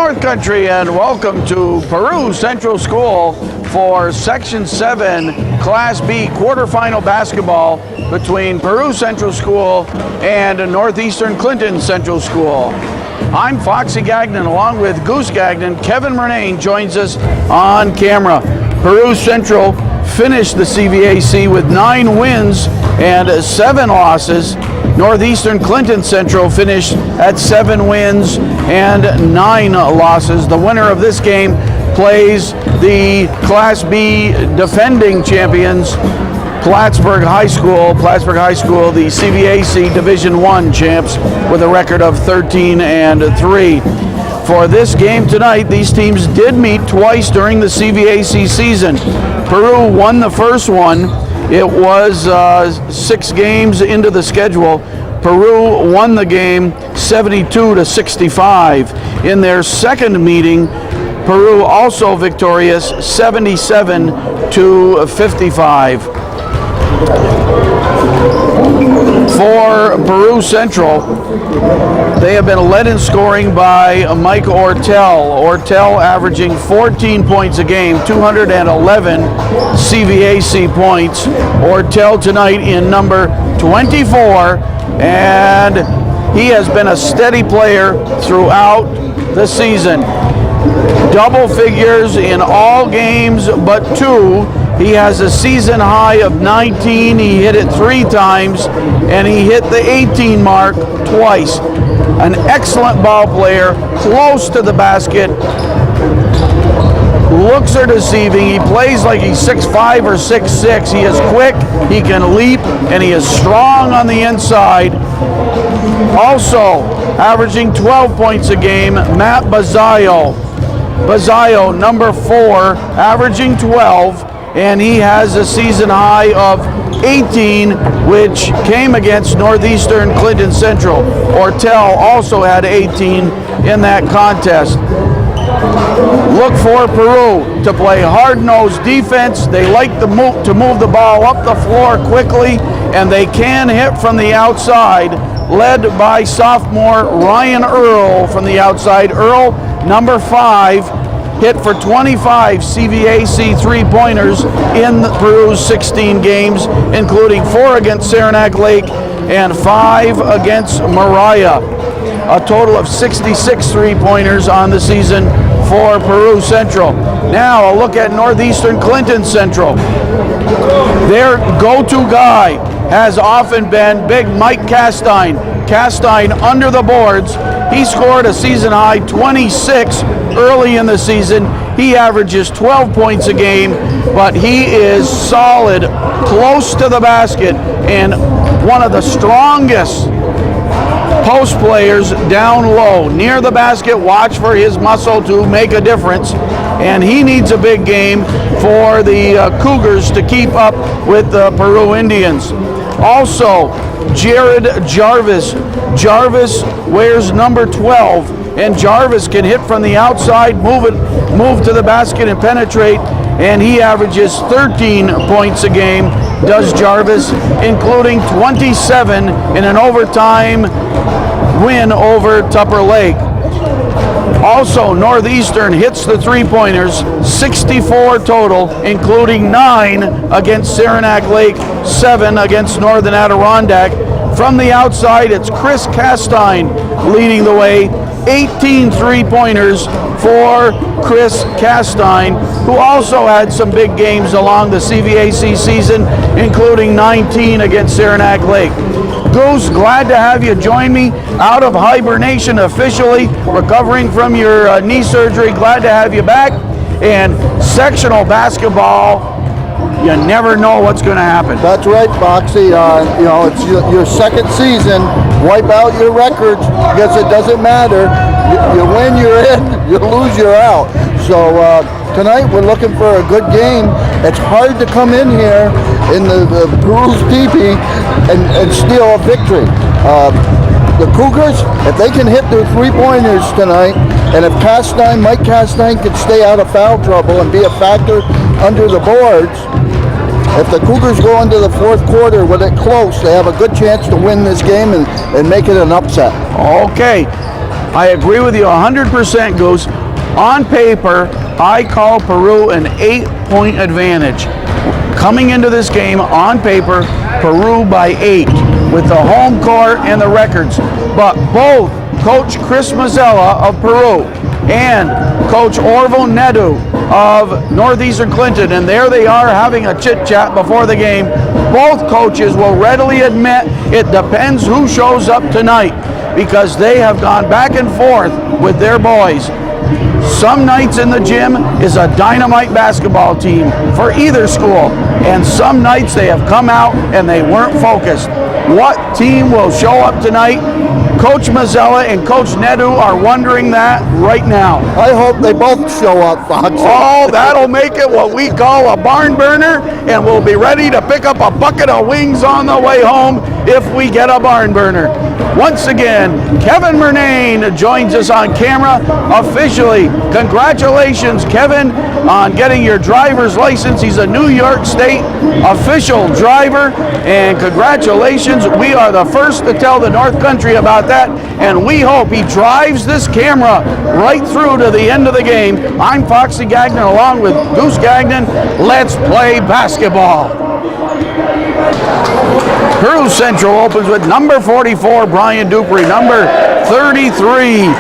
North Country, and welcome to Peru Central School for Section 7 Class B quarterfinal basketball between Peru Central School and Northeastern Clinton Central School. I'm Foxy Gagnon along with Goose Gagnon. Kevin Murnane joins us on camera. Peru Central finished the CVAC with 9 wins and 7 losses. Northeastern Clinton Central finished at 7 wins and 9 losses. The winner of this game plays the Class B defending champions, Plattsburgh High School. Plattsburgh High School, the CVAC Division I champs with a record of 13-3. For this game tonight, these teams did meet twice during the CVAC season. Peru won the first one. It was 6 games into the schedule. Peru won the game 72-65. In their second meeting, Peru also victorious 77-55. For Peru Central, they have been led in scoring by Mike Ortel. Ortel averaging 14 points a game, 211 CVAC points. Ortel tonight in number 24, and he has been a steady player throughout the season. Double figures in all games but 2. He has a season high of 19. He hit it 3 times, and he hit the 18 mark twice. An excellent ball player, close to the basket. Looks are deceiving. He plays like he's 6'5" or 6'6". He is quick, he can leap, and he is strong on the inside. Also, averaging 12 points a game, Matt Bazayo. Bazayo, number 4, averaging 12. And he has a season high of 18, which came against Northeastern Clinton Central. Ortel also had 18 in that contest. Look for Peru to play hard-nosed defense. They like to move the ball up the floor quickly, and they can hit from the outside, led by sophomore Ryan Earl from the outside. Earl, number 5, hit for 25 CVAC 3-pointers in Peru's 16 games, including 4 against Saranac Lake and 5 against Mariah. A total of 66 3-pointers on the season for Peru Central. Now a look at Northeastern Clinton Central. Their go-to guy has often been big Mike Castine. Castine under the boards. He scored a season high 26 early in the season. He averages 12 points a game, but he is solid, close to the basket, and one of the strongest post players down low. Near the basket, watch for his muscle to make a difference, and he needs a big game for the Cougars to keep up with the Peru Indians. Also, Jared Jarvis. Jarvis wears number 12, and Jarvis can hit from the outside, move to the basket and penetrate, and he averages 13 points a game, does Jarvis, including 27 in an overtime win over Tupper Lake. Also, Northeastern hits the 3-pointers, 64 total, including 9 against Saranac Lake, 7 against Northern Adirondack. From the outside, it's Chris Castine leading the way. 18 3-pointers for Chris Castine, who also had some big games along the CVAC season, including 19 against Saranac Lake. Goose, glad to have you join me out of hibernation officially, recovering from your knee surgery. Glad to have you back. And sectional basketball, you never know what's going to happen. That's right, Foxy. It's your second season. Wipe out your records. I guess it doesn't matter. You win, you're in. You lose, you're out. So tonight we're looking for a good game. It's hard to come in here in the Peru's teepee and steal a victory. The Cougars, if they can hit their 3-pointers tonight, and if Mike Castine can stay out of foul trouble and be a factor under the boards, if the Cougars go into the fourth quarter with it close, they have a good chance to win this game and make it an upset. Okay. I agree with you 100%, Goose. On paper, I call Peru an 8-point advantage. Coming into this game, on paper, Peru by 8 with the home court and the records. But both Coach Chris Mazzella of Peru and Coach Orville Nedu of Northeastern Clinton, and there they are having a chit-chat before the game. Both coaches will readily admit it depends who shows up tonight, because they have gone back and forth with their boys. Some nights in the gym is a dynamite basketball team for either school, and some nights they have come out and they weren't focused. What team will show up tonight? Coach Mazzella and Coach Nedu are wondering that right now. I hope they both show up, Fox. Oh, that'll make it what we call a barn burner, and we'll be ready to pick up a bucket of wings on the way home if we get a barn burner. Once again, Kevin Murnane joins us on camera officially. Congratulations, Kevin, on getting your driver's license. He's a New York State official driver, and congratulations. We are the first to tell the North Country about that, and we hope he drives this camera right through to the end of the game. I'm Foxy Gagnon along with Goose Gagnon. Let's play basketball. Peru Central opens with number 44, Brian Dupree, number 33,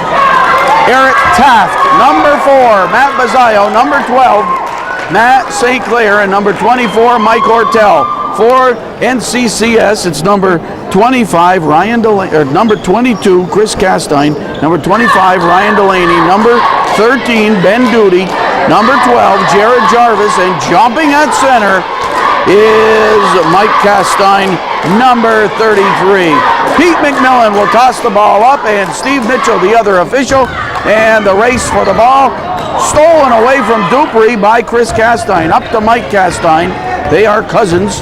Eric Taft, number 4, Matt Bazayo, number 12, Matt St. Clair, and number 24, Mike Ortel. For NCCS, it's number 25, Ryan Delaney, or number 22, Chris Castine, number 25, Ryan Delaney, number 13, Ben Duty, number 12, Jared Jarvis, and jumping at center is Mike Castine, number 33. Pete McMillan will toss the ball up, and Steve Mitchell, the other official, and the race for the ball stolen away from Dupree by Chris Castine. Up to Mike Castine. They are cousins.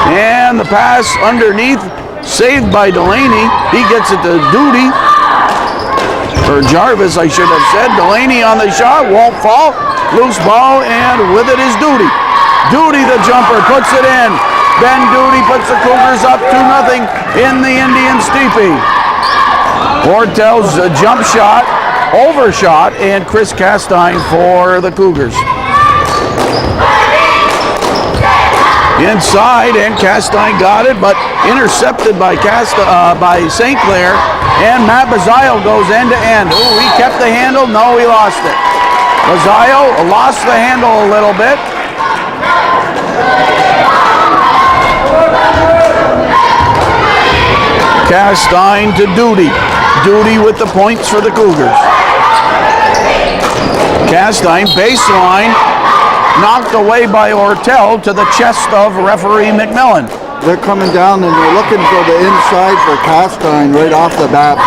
And the pass underneath, saved by Delaney. He gets it to Duty, or Jarvis, I should have said. Delaney on the shot, won't fall. Loose ball, and with it is Duty. Duty, the jumper, puts it in. Ben Duty puts the Cougars up 2-0 in the Indian Steepy. Ortel's jump shot, overshot, and Chris Castine for the Cougars. Inside, and Castine got it, but intercepted by St. Clair, and Matt Bazayo goes end to end. Ooh, he kept the handle. No, he lost it. Bazayo lost the handle a little bit. Castine to Duty. Duty with the points for the Cougars. Castine, baseline, knocked away by Ortel to the chest of referee McMillan. They're coming down and they're looking for the inside for Castine right off the bat.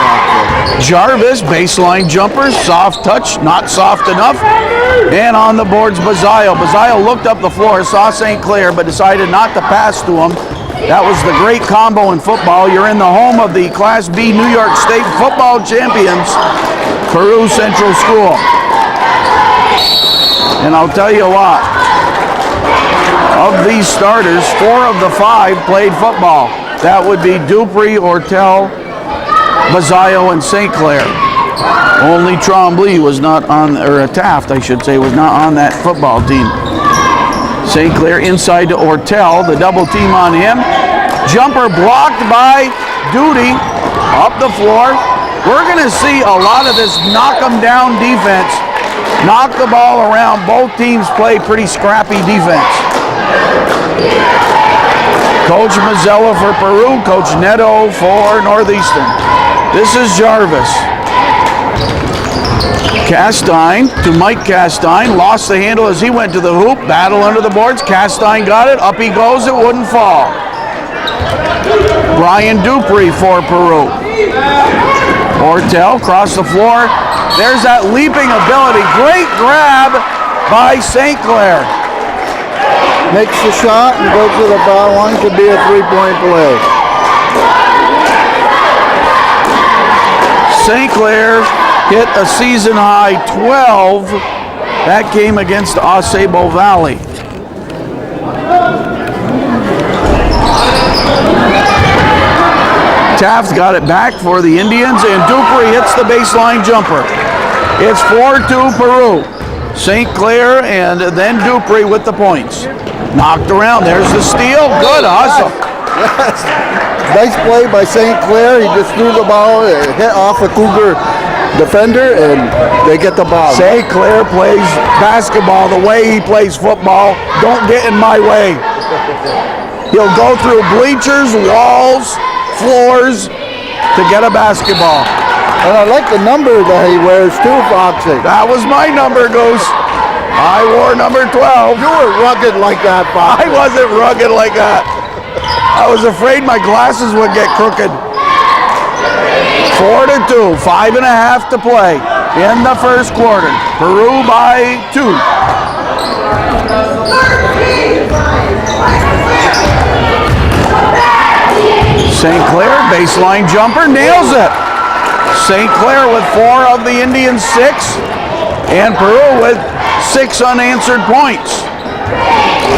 Jarvis, baseline jumper, soft touch, not soft enough. And on the boards, Bazayo. Bazayo looked up the floor, saw St. Clair, but decided not to pass to him. That was the great combo in football. You're in the home of the Class B New York State football champions, Peru Central School. And I'll tell you what, of these starters, 4 of the 5 played football. That would be Dupree, Ortel, Bazayo, and St. Clair. Only Trombley was not on, or Taft, I should say, was not on that football team. St. Clair inside to Ortel, the double team on him. Jumper blocked by Duty, up the floor. We're going to see a lot of this knock 'em down defense. Knock the ball around. Both teams play pretty scrappy defense. Coach Mazzella for Peru, Coach Neto for Northeastern. This is Jarvis. Castine to Mike Castine, lost the handle as he went to the hoop, battle under the boards, Castine got it, up he goes, it wouldn't fall. Brian Dupree for Peru. Ortel across the floor, there's that leaping ability, great grab by St. Clair. Makes the shot and goes to the foul line, could be a 3-point play. St. Clair hit a season high 12. That game against Osebo Valley. Taft got it back for the Indians, and Dupree hits the baseline jumper. It's 4-2 Peru. St. Clair and then Dupree with the points. Knocked around. There's the steal. Good hustle. Yes. Nice play by St. Clair. He just threw the ball, hit off a Cougar defender, and they get the ball. St. Clair plays basketball the way he plays football. Don't get in my way. He'll go through bleachers, walls, floors to get a basketball. And I like the number that he wears too, Foxy. That was my number, Goose. I wore number 12. You were rugged like that, Foxy. I wasn't rugged like that. I was afraid my glasses would get crooked. 4-2, 5.5 to play in the first quarter. Peru by 2. St. Clair, baseline jumper, nails it. St. Clair with 4 of the Indians' 6, and Peru with 6 unanswered points.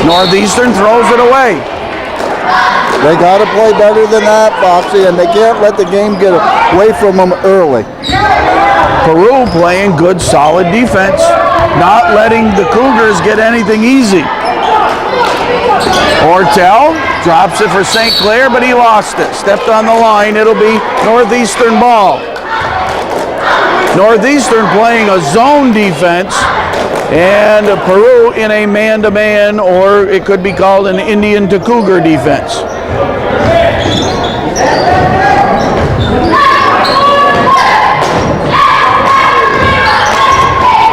Northeastern throws it away. They got to play better than that, Foxy, and they can't let the game get away from them early. Peru playing good, solid defense, not letting the Cougars get anything easy. Ortel drops it for St. Clair, but he lost it. Stepped on the line. It'll be Northeastern ball. Northeastern playing a zone defense, and Peru in a man-to-man, or it could be called an Indian to Cougar defense.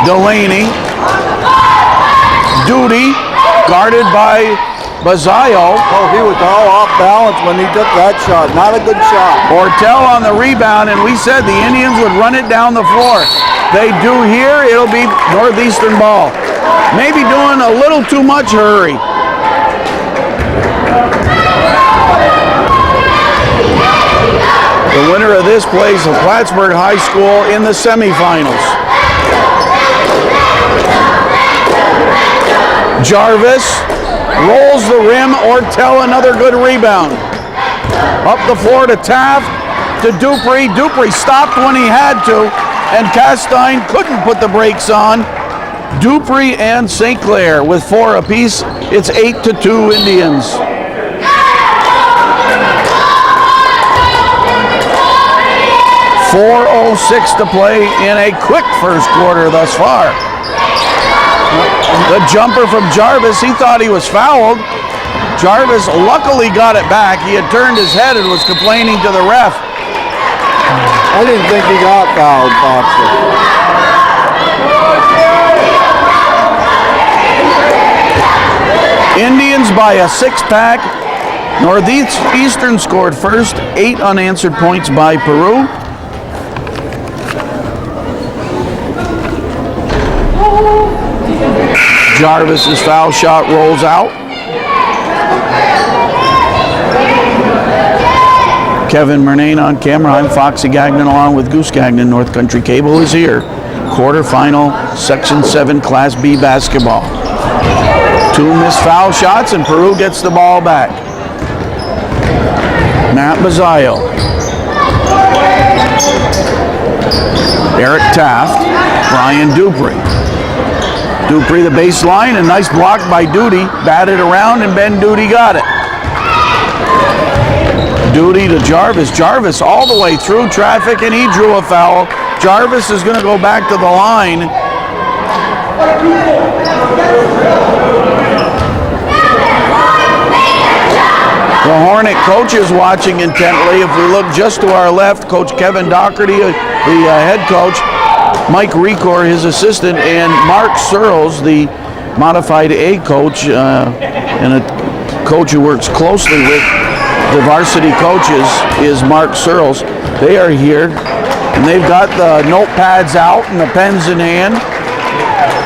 Delaney. Duty, guarded by Bazayo. Oh, he was all off balance when he took that shot. Not a good shot. Ortel on the rebound, and we said the Indians would run it down the floor. They do here. It'll be Northeastern ball. Maybe doing a little too much hurry. The winner of this plays Plattsburgh High School in the semifinals. Jarvis rolls the rim. Ortel another good rebound. Up the floor to Taft, to Dupree. Dupree stopped when he had to, and Castine couldn't put the brakes on. Dupree and St. Clair with 4 apiece. It's 8-2 Indians. .406 to play in a quick first quarter thus far. The jumper from Jarvis, he thought he was fouled. Jarvis luckily got it back. He had turned his head and was complaining to the ref. I didn't think he got fouled, Foxy. Indians by a 6-pack. Northeastern scored first. 8 unanswered points by Peru. Jarvis's foul shot rolls out. Kevin Murnane on camera. I'm Foxy Gagnon along with Goose Gagnon. North Country Cable is here. Quarterfinal, Section 7 Class B basketball. 2 missed foul shots, and Peru gets the ball back. Matt Bazayo. Eric Taft. Brian Dupree. Dupree the baseline, and nice block by Duty. Batted around, and Ben Duty got it. Duty to Jarvis. Jarvis all the way through traffic, and he drew a foul. Jarvis is going to go back to the line. The Hornet coach is watching intently. If we look just to our left, Coach Kevin Doherty, the head coach, Mike Recor, his assistant, and Mark Searles, the modified A coach, and a coach who works closely with the varsity coaches is Mark Searles. They are here, and they've got the notepads out and the pens in hand.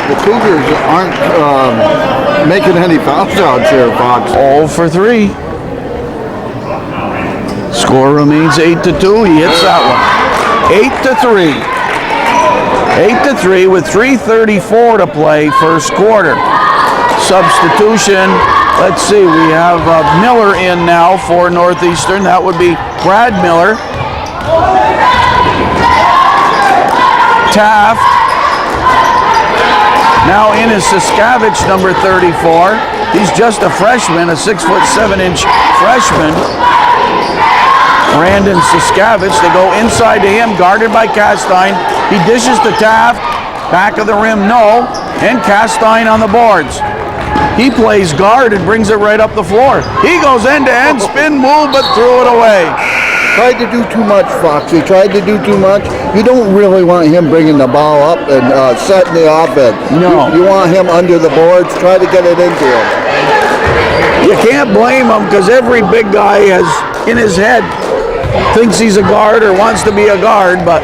The Cougars aren't making any foul shots here, Fox. 0 for 3. Score remains 8-2. He hits that one. 8-3. 8-3 with 3:34 to play first quarter. Substitution Let's see, we have Miller in now for Northeastern. That would be Brad Miller. Taft. Now in is Saskavich, number 34. He's just a freshman, a 6'7" freshman. Brandon Saskavich, they go inside to him, guarded by Castine. He dishes to Taft, back of the rim, no, and Castine on the boards. He plays guard and brings it right up the floor. He goes end-to-end, spin move, but threw it away. Tried to do too much, Foxy. Tried to do too much. You don't really want him bringing the ball up and setting the offense. No. You want him under the boards. Try to get it into him. You can't blame him because every big guy has, in his head, thinks he's a guard or wants to be a guard, but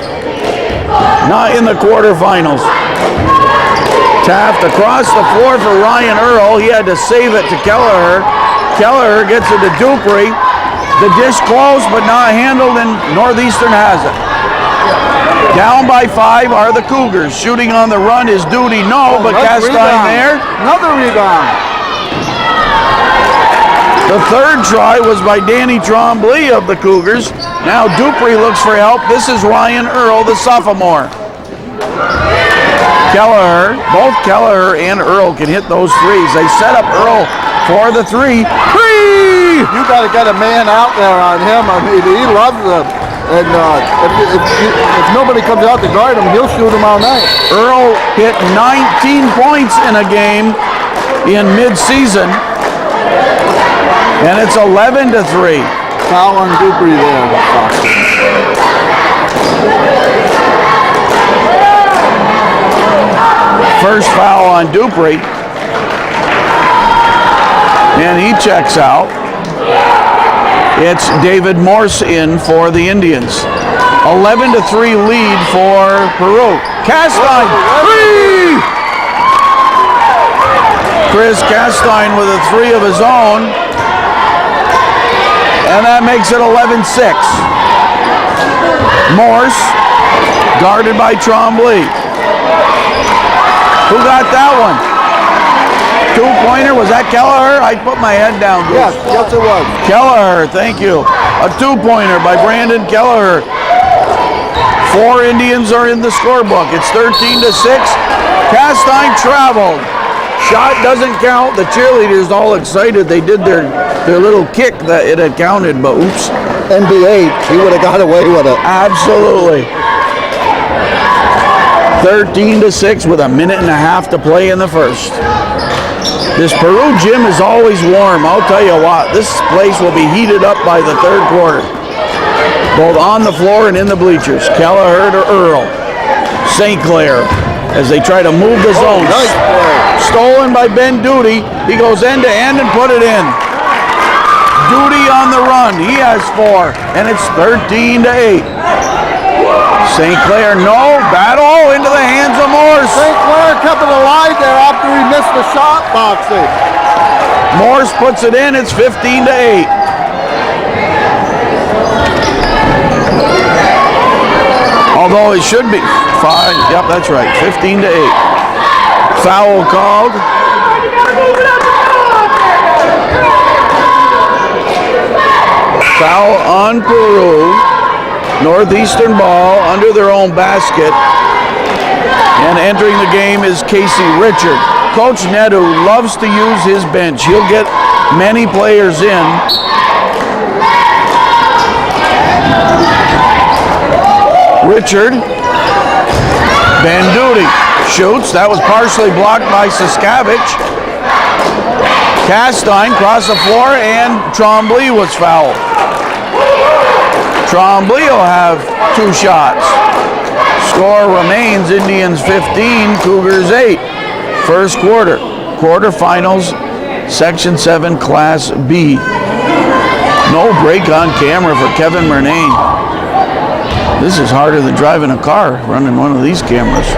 not in the quarterfinals. Taft across the floor for Ryan Earl. He had to save it to Kelleher. Kelleher gets it to Dupree. The dish close, but not handled, and Northeastern has it. Down by 5 are the Cougars. Shooting on the run is Duty, no, but Castine there. Another rebound. The third try was by Danny Trombley of the Cougars. Now Dupree looks for help. This is Ryan Earl, the sophomore. Kelleher, both Kelleher and Earl can hit those threes. They set up Earl for the three. You got to get a man out there on him. I mean, he loves them. And if nobody comes out to guard him, he'll shoot him all night. Earl hit 19 points in a game in mid-season. And it's 11-3. Foul on Dupree there. First foul on Dupree. And he checks out. It's David Morse in for the Indians. 11-3 lead for Peru. Castine, three! Chris Castine with a three of his own. And that makes it 11-6. Morse, guarded by Trombley. Who got that one? Two-pointer, was that Kelleher? I put my head down. Yes, it was. Kelleher, thank you. A two-pointer by Brandon Kelleher. 4 Indians are in the scorebook. It's 13-6. Castine traveled. Shot doesn't count. The cheerleaders all excited. They did their little kick that it had counted, but oops. NBA, he would have got away with it. Absolutely. 13-6 with a minute and a half to play in the first. This Peru gym is always warm. I'll tell you what, this place will be heated up by the third quarter. Both on the floor and in the bleachers. Kelleher to Earl. St. Clair as they try to move the zones. Nice play. Stolen by Ben Duty. He goes end to end and put it in. Duty on the run. He has 4, and it's 13-8. St. Clair, no, battle into the hands of Morse. St. Clair kept it alive there after he missed the shot boxing. Morse puts it in, it's 15-8. Although it should be 5, yep, that's right, 15-8. Foul called. Foul on Peru. Northeastern ball under their own basket. And entering the game is Casey Richard. Coach Nedu loves to use his bench. He'll get many players in. Richard. Ben Duty shoots. That was partially blocked by Saskavich. Castine crossed the floor and Trombley was fouled. Trombley will have 2 shots. Score remains Indians 15, Cougars 8. First quarter. Quarterfinals, Section 7, Class B. No break on camera for Kevin Murnane. This is harder than driving a car, running one of these cameras.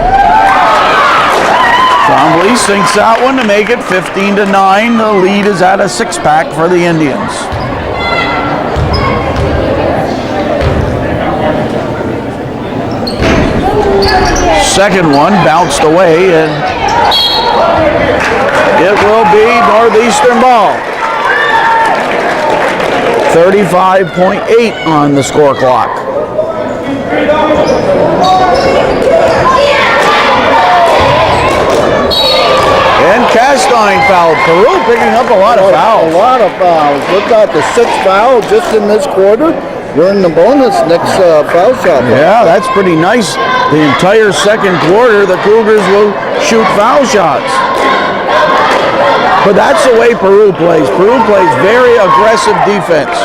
Trombley sinks that one to make it 15-9. The lead is at a 6-pack for the Indians. Second one bounced away, and It will be Northeastern ball. 35.8 on the score clock. And Castine fouled. Peru picking up a lot of fouls. A lot of fouls. Look at the 6th foul just in this quarter. We're in the bonus next foul shot. Yeah, that's pretty nice. The entire second quarter, the Cougars will shoot foul shots. But that's the way Peru plays. Peru plays very aggressive defense.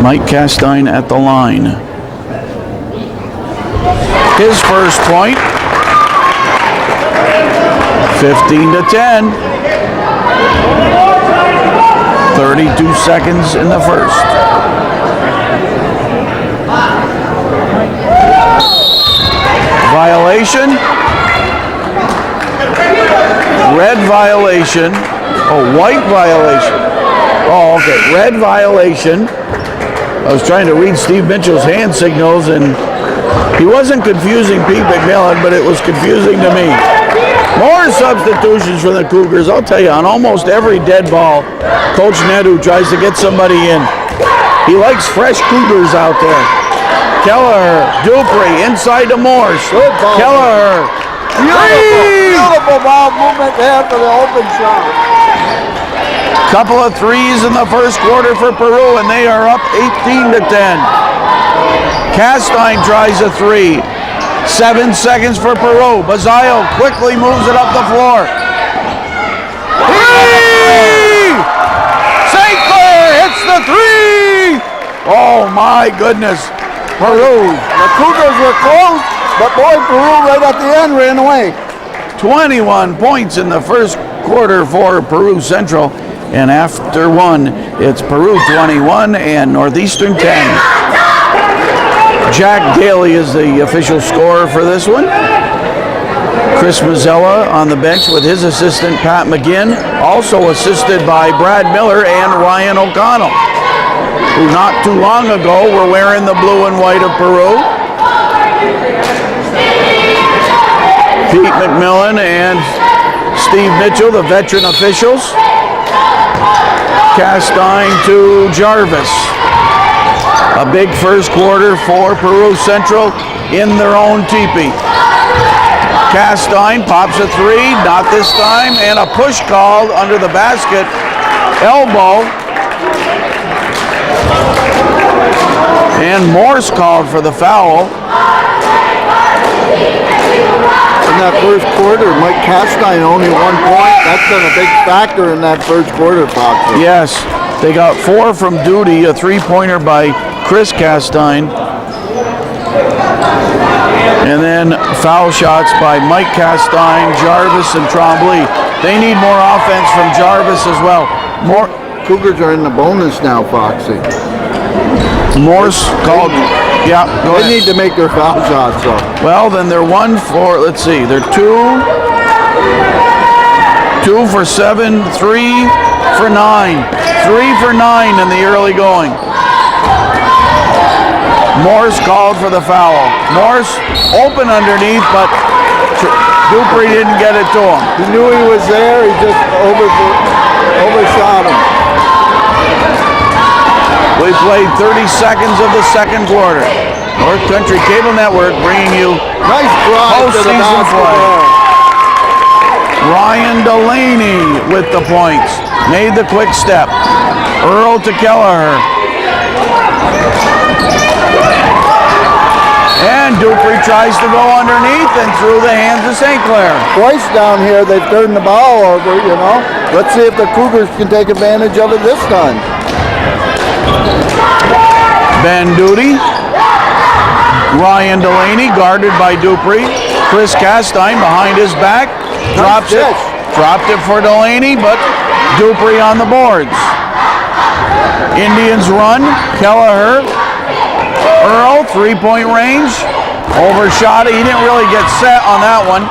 Mike Castine at the line. His first point. 15-10. 32 seconds in the first. Violation. Red violation. Oh, white violation. Oh, okay. Red violation. I was trying to read Steve Mitchell's hand signals, and he wasn't confusing Pete McMillan, but it was confusing to me. More substitutions for the Cougars. I'll tell you, on almost every dead ball, Coach Nedu tries to get somebody in. He likes fresh Cougars out there. Kelleher, Dupree, inside to Morse. Good ball. Kelleher. Beautiful ball movement there for the open shot. Couple of threes in the first quarter for Peru, and they are up 18-10. Castine tries a three. 7 seconds for Peru. Bazayo quickly moves it up the floor. Three! St. Clair hits the three! Oh my goodness. Peru. The Cougars were close, but boy, Peru right at the end ran away. 21 points in the first quarter for Peru Central. And after one, it's Peru 21 and Northeastern 10. Jack Daly is the official scorer for this one. Chris Mazzella on the bench with his assistant Pat McGinn, also assisted by Brad Miller and Ryan O'Connell, who not too long ago were wearing the blue and white of Peru. Pete McMillan and Steve Mitchell, the veteran officials. Castine to Jarvis. A big first quarter for Peru Central in their own teepee. Castine pops a three, not this time, and a push called under the basket. Elbow. And Morse called for the foul. In that first quarter, Mike Castine only 1 point. That's been a big factor in that first quarter, Fox. Yes, they got 4 from Duty, a three-pointer by Chris Castine. And then foul shots by Mike Castine, Jarvis, and Trombley. They need more offense from Jarvis as well. Cougars are in the bonus now, Foxy. Morse called. Yeah, go ahead. They need to make their foul shots, though. Well, then they're 1 for, let's see, they're 2 for 7, 3 for 9. 3 for 9 in the early going. Morse called for the foul. Morse open underneath, but Dupree didn't get it to him. He knew he was there. He just overshot him. We played 30 seconds of the second quarter. North Country Cable Network bringing you Nice drive to the postseason play. basket. Ryan Delaney with the points. Made the quick step. Earl to Kelleher. And Dupree tries to go underneath and through the hands of St. Clair. Twice down here, they've turned the ball over, you know. Let's see if the Cougars can take advantage of it this time. Ben Duty. Ryan Delaney guarded by Dupree. Chris Castine behind his back. Dropped it. Dropped it for Delaney, but Dupree on the boards. Indians run. Kelleher. Earl, three-point range. Overshot it. He didn't really get set on that one.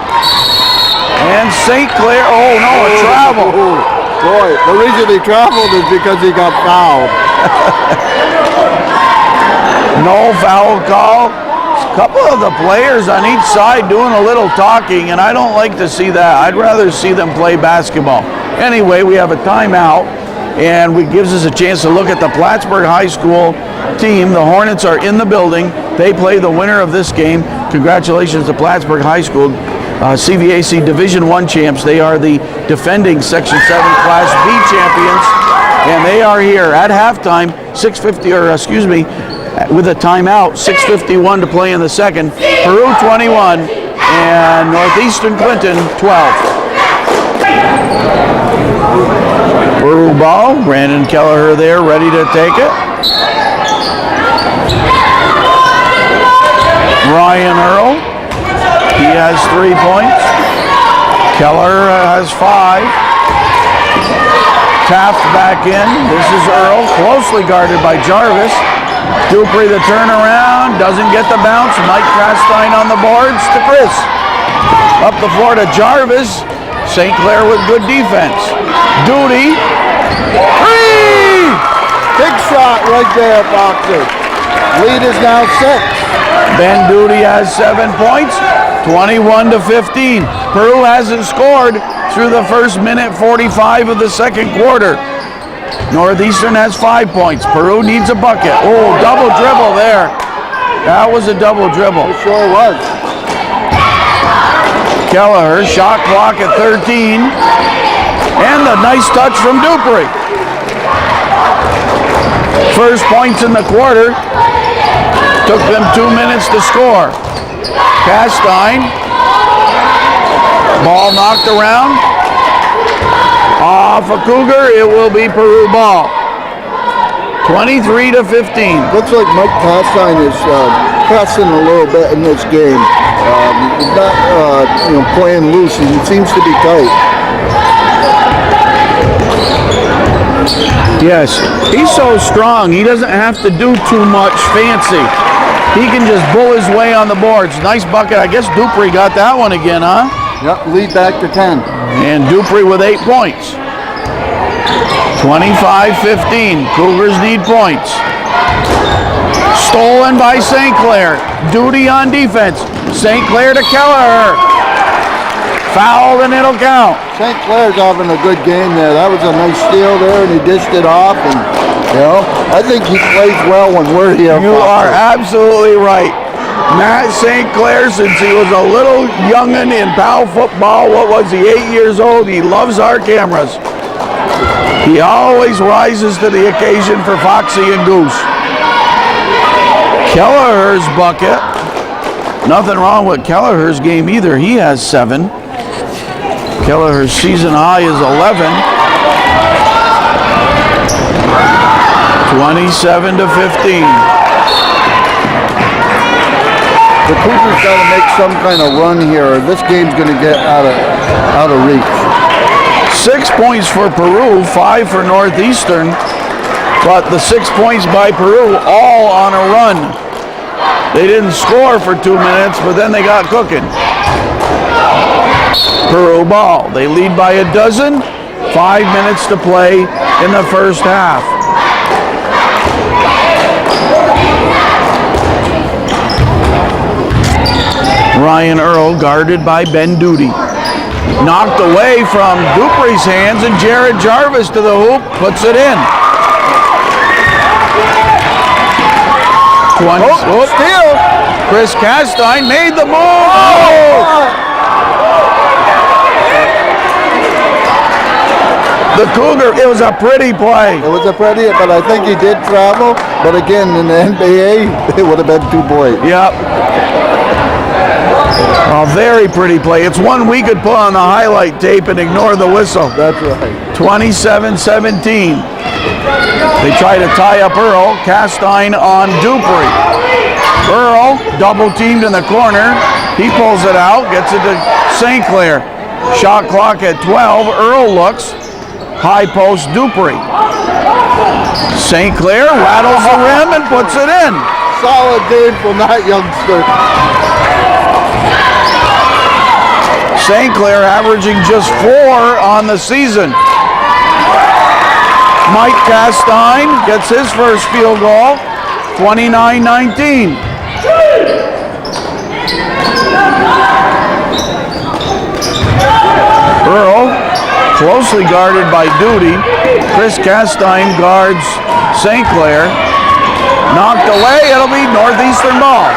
And St. Clair, oh no, a travel. Boy, the reason he traveled is because he got fouled. No foul call. A couple of the players on each side doing a little talking, and I don't like to see that. I'd rather see them play basketball. Anyway, we have a timeout, and it gives us a chance to look at the Plattsburgh High School team. The Hornets are in the building. They play the winner of this game. Congratulations to Plattsburgh High School, CVAC Division I champs. They are the defending Section 7 Class B champions, and they are here at halftime, with a timeout, 6:51 to play in the second. Peru 21 and Northeastern Clinton 12. Peru ball, Brandon Kelleher there ready to take it. Ryan Earl, he has 3 points. Keller has 5. Taft back in. This is Earl, closely guarded by Jarvis. Dupree the turnaround, doesn't get the bounce. Mike Castine on the boards to Chris. Up the floor to Jarvis. St. Clair with good defense. Duty. 3! Big shot right there, Boxer. Lead is now 6. Ben Duty has 7 points, 21 to 15. Peru hasn't scored through the first minute 45 of the second quarter. Northeastern has 5 points. Peru needs a bucket. Oh, double dribble there. That was a double dribble. It sure was. Kelleher, shot clock at 13. And a nice touch from Dupree. First points in the quarter. Took them 2 minutes to score. Castine. Ball knocked around. Off a Cougar, it will be Peru ball. 23 to 15. Looks like Mike Castine is pressing a little bit in this game. He's not playing loose. He seems to be tight. Yes, he's so strong. He doesn't have to do too much fancy. He can just bull his way on the boards. Nice bucket. I guess Dupree got that one again, huh? Yep, lead back to 10. And Dupree with 8 points. 25-15. Cougars need points. Stolen by St. Clair. Duty on defense. St. Clair to Kelleher. Fouled and it'll count. St. Clair's having a good game there. That was a nice steal there, and he dished it off. And I think he plays well when we're here. You are absolutely right. Matt St. Clair, since he was a little youngin' in PAL football, what was he, 8 years old? He loves our cameras. He always rises to the occasion for Foxy and Goose. Kelleher's bucket. Nothing wrong with Kelleher's game either. He has 7. Kelleher's season high is 11. 27 to 15. The Cougars got to make some kind of run here, or this game's going to get out of reach. 6 points for Peru, 5 for Northeastern, but the 6 points by Peru all on a run. They didn't score for 2 minutes, but then they got cooking. Peru ball. They lead by a dozen. 5 minutes to play in the first half. Ryan Earl guarded by Ben Duty. Knocked away from Dupree's hands, and Jared Jarvis to the hoop, puts it in. 20. Steal! Chris Castine made the move. Oh! The Cougar, it was a pretty play. It was a pretty, but I think he did travel. But again, in the NBA, it would have been 2 points. Yep. A very pretty play. It's one we could put on the highlight tape and ignore the whistle. That's right. 27-17. They try to tie up Earl. Castine on Dupree. Earl, double teamed in the corner. He pulls it out, gets it to St. Clair. Shot clock at 12. Earl looks. High post Dupree. St. Clair rattles the rim and puts it in. Solid game from that youngster. St. Clair averaging just 4 on the season. Mike Castine gets his first field goal. 29-19. Earl, closely guarded by Duty. Chris Castine guards St. Clair. Knocked away, it'll be Northeastern ball.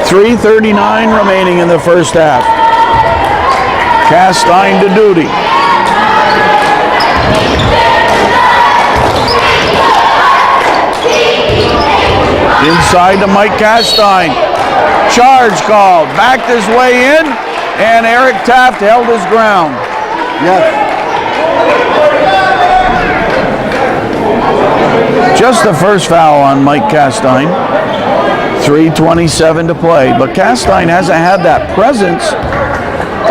.339 remaining in the first half. Castine to Duty. Inside to Mike Castine. Charge called. Backed his way in, and Eric Taft held his ground. Yes. Just the first foul on Mike Castine. 3:27 to play. But Castine hasn't had that presence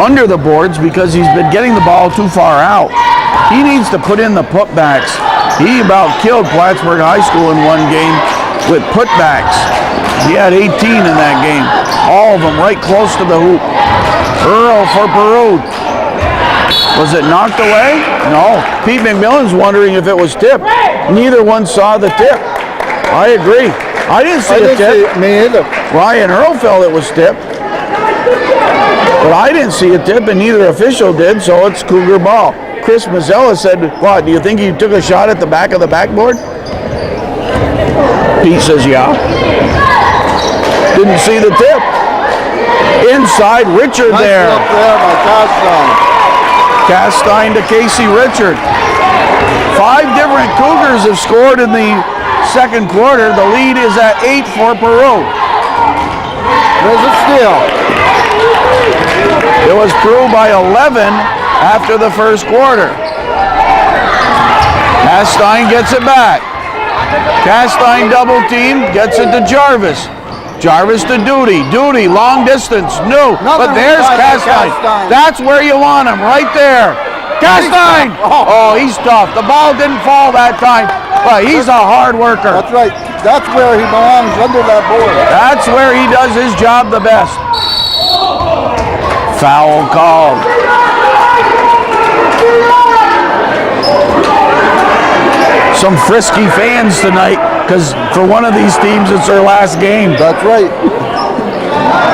under the boards because he's been getting the ball too far out. He needs to put in the putbacks. He about killed Plattsburgh High School in one game with putbacks. He had 18 in that game. All of them right close to the hoop. Earl for Peru. Was it knocked away? No. Pete McMillan's wondering if it was tipped. Neither one saw the tip. I agree. I didn't see a tip. Me either. Ryan Earl felt it was tipped. But I didn't see a tip, and neither official did, so it's Cougar ball. Chris Mazzella said, what, do you think he took a shot at the back of the backboard? Pete says, yeah. Didn't see the tip. Inside, Richard Nice there. look there by Castine. Castine to Casey Richard. 5 different Cougars have scored in the second quarter. The lead is at 8 for Peru. There's a steal. It was Peru by 11 after the first quarter. Castine gets it back. Castine double team, gets it to Jarvis. Jarvis to Duty. Duty, long distance, no. But there's Castine. That's where you want him, right there. Castine! Oh, he's tough. The ball didn't fall that time, but he's a hard worker. That's right. That's where he belongs, under that board. That's where he does his job the best. Foul called. Some frisky fans tonight, because for one of these teams, it's their last game. That's right.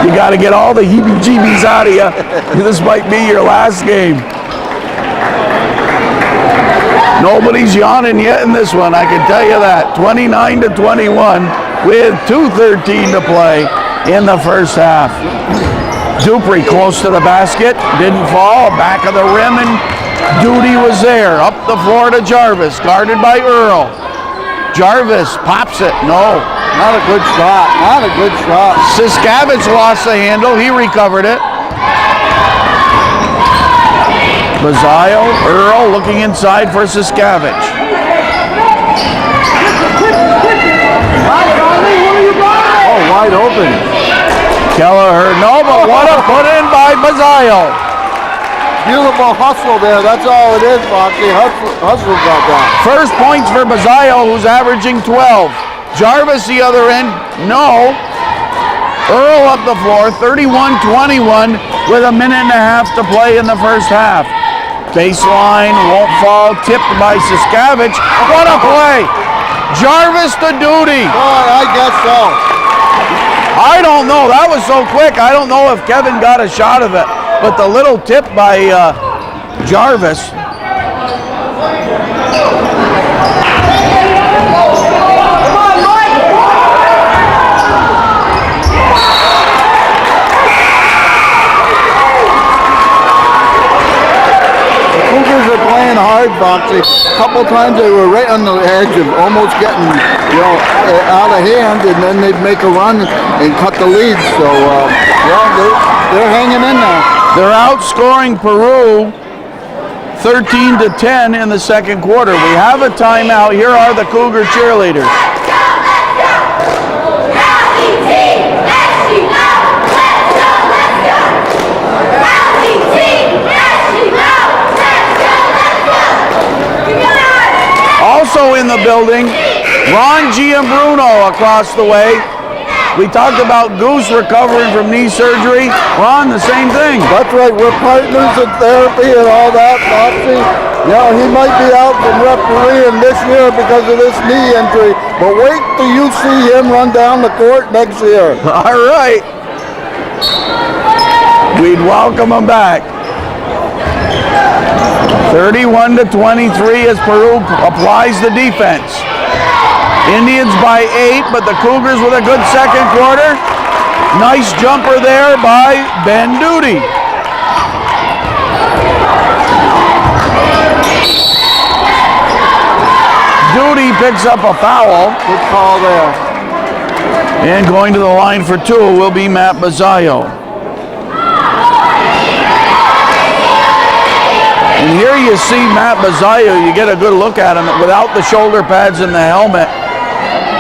You got to get all the heebie-jeebies out of you. This might be your last game. Nobody's yawning yet in this one, I can tell you that. 29-21 with 2:13 to play in the first half. Dupree close to the basket, didn't fall, back of the rim, and Duty was there. Up the floor to Jarvis, guarded by Earl. Jarvis pops it, no. Not a good shot. Not a good shot. Siskavich lost the handle, he recovered it. Bazio, Earl looking inside for Siskavich. Oh, wide open. Kelleher, no, but what a put in by Bazio. Beautiful hustle there. That's all it is, Foxy. Hustle's got that. First points for Bazio, who's averaging 12. Jarvis the other end, no. Earl up the floor, 31-21 with a minute and a half to play in the first half. Baseline, won't fall, tipped by Siskavich. What a play! Jarvis to Duty. Boy, I guess so. I don't know, that was so quick. I don't know if Kevin got a shot of it, but the little tip by Jarvis. Hard, Foxy. A couple times they were right on the edge of almost getting, out of hand, and then they'd make a run and cut the lead. So, they're hanging in now. They're outscoring Peru 13-10 in the second quarter. We have a timeout. Here are the Cougar cheerleaders. Also in the building, Ron Giambruno across the way. We talked about Goose recovering from knee surgery. Ron, the same thing. That's right, we're partners in therapy and all that, Foxy. Yeah, he might be out from refereeing this year because of this knee injury, but wait till you see him run down the court next year. All right. We'd welcome him back. 31-23 as Peru applies the defense. Indians by 8, but the Cougars with a good second quarter. Nice jumper there by Ben Duty. Duty picks up a foul. Good call there. And going to the line for 2 will be Matt Bazzaio. And here you see Matt Bazzaio, you get a good look at him without the shoulder pads and the helmet.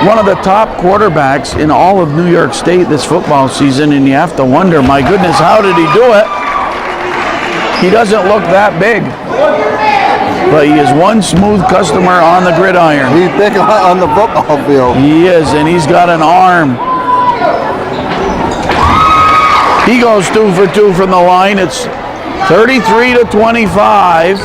One of the top quarterbacks in all of New York State this football season, and you have to wonder, my goodness, how did he do it? He doesn't look that big, but he is one smooth customer on the gridiron. He's big on the football field. He is, and he's got an arm. He goes 2 for 2 from the line. It's 33-25.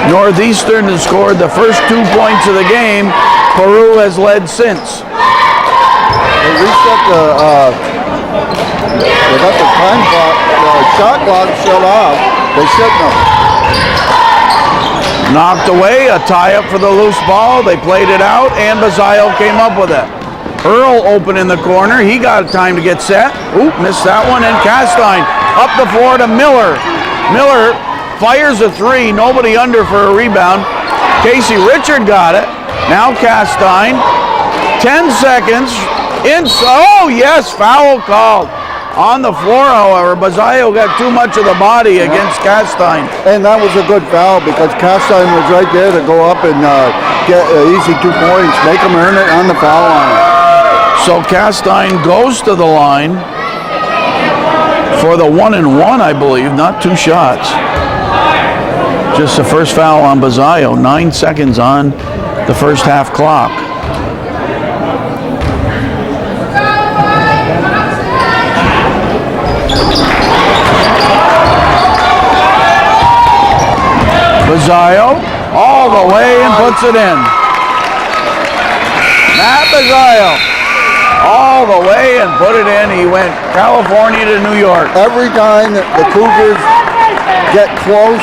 Northeastern has scored the first 2 points of the game. Peru has led since. They reset they got the time clock, the shot clock shut off. They shouldn't have. Knocked away, a tie-up for the loose ball. They played it out, and Bazzaio came up with it. Earl open in the corner. He got time to get set. Oop, missed that one, and Castine up the floor to Miller. Miller fires a 3, nobody under for a rebound. Casey Richard got it. Now Castine, 10 seconds. Oh yes, foul called. On the floor, however, Bazzaio got too much of the body against Castine. And that was a good foul because Castine was right there to go up and get easy 2 points, make them earn it on the foul line. So Castine goes to the line for the 1-and-1, I believe, not 2 shots. Just the first foul on Bazzaio, 9 seconds on the first half clock. Bazzaio all the way and puts it in. Matt Bazzaio all the way and put it in. He went California to New York. Every time the Cougars get close,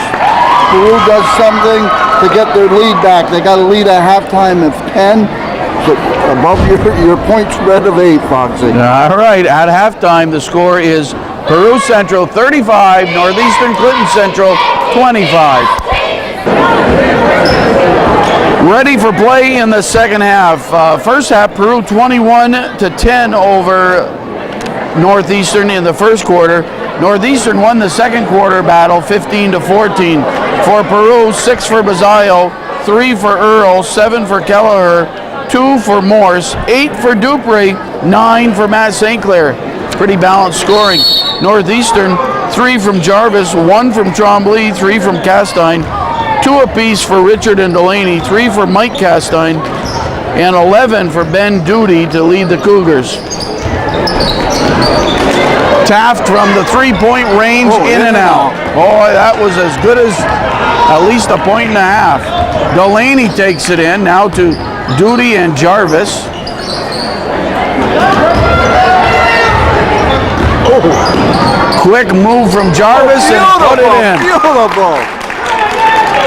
Peru does something to get their lead back. They got a lead at halftime of 10, so above your point spread of 8, Foxy. All right, at halftime the score is Peru Central 35, Northeastern Clinton Central 25. Ready for play in the second half. First half, Peru 21-10 over Northeastern in the first quarter. Northeastern won the second quarter battle 15-14. For Peru, 6 for Bazzaio, 3 for Earl, 7 for Kelleher, 2 for Morse, 8 for Dupree, 9 for Matt St. Clair. Pretty balanced scoring. Northeastern, 3 from Jarvis, 1 from Trombley, 3 from Castine, 2 apiece for Richard and Delaney, 3 for Mike Castine, and 11 for Ben Duty to lead the Cougars. Taft from the 3-point range, in and out. Boy, that was as good as at least a point and a half. Delaney takes it in, now to Duty and Jarvis. Quick move from Jarvis and put it in. Beautiful.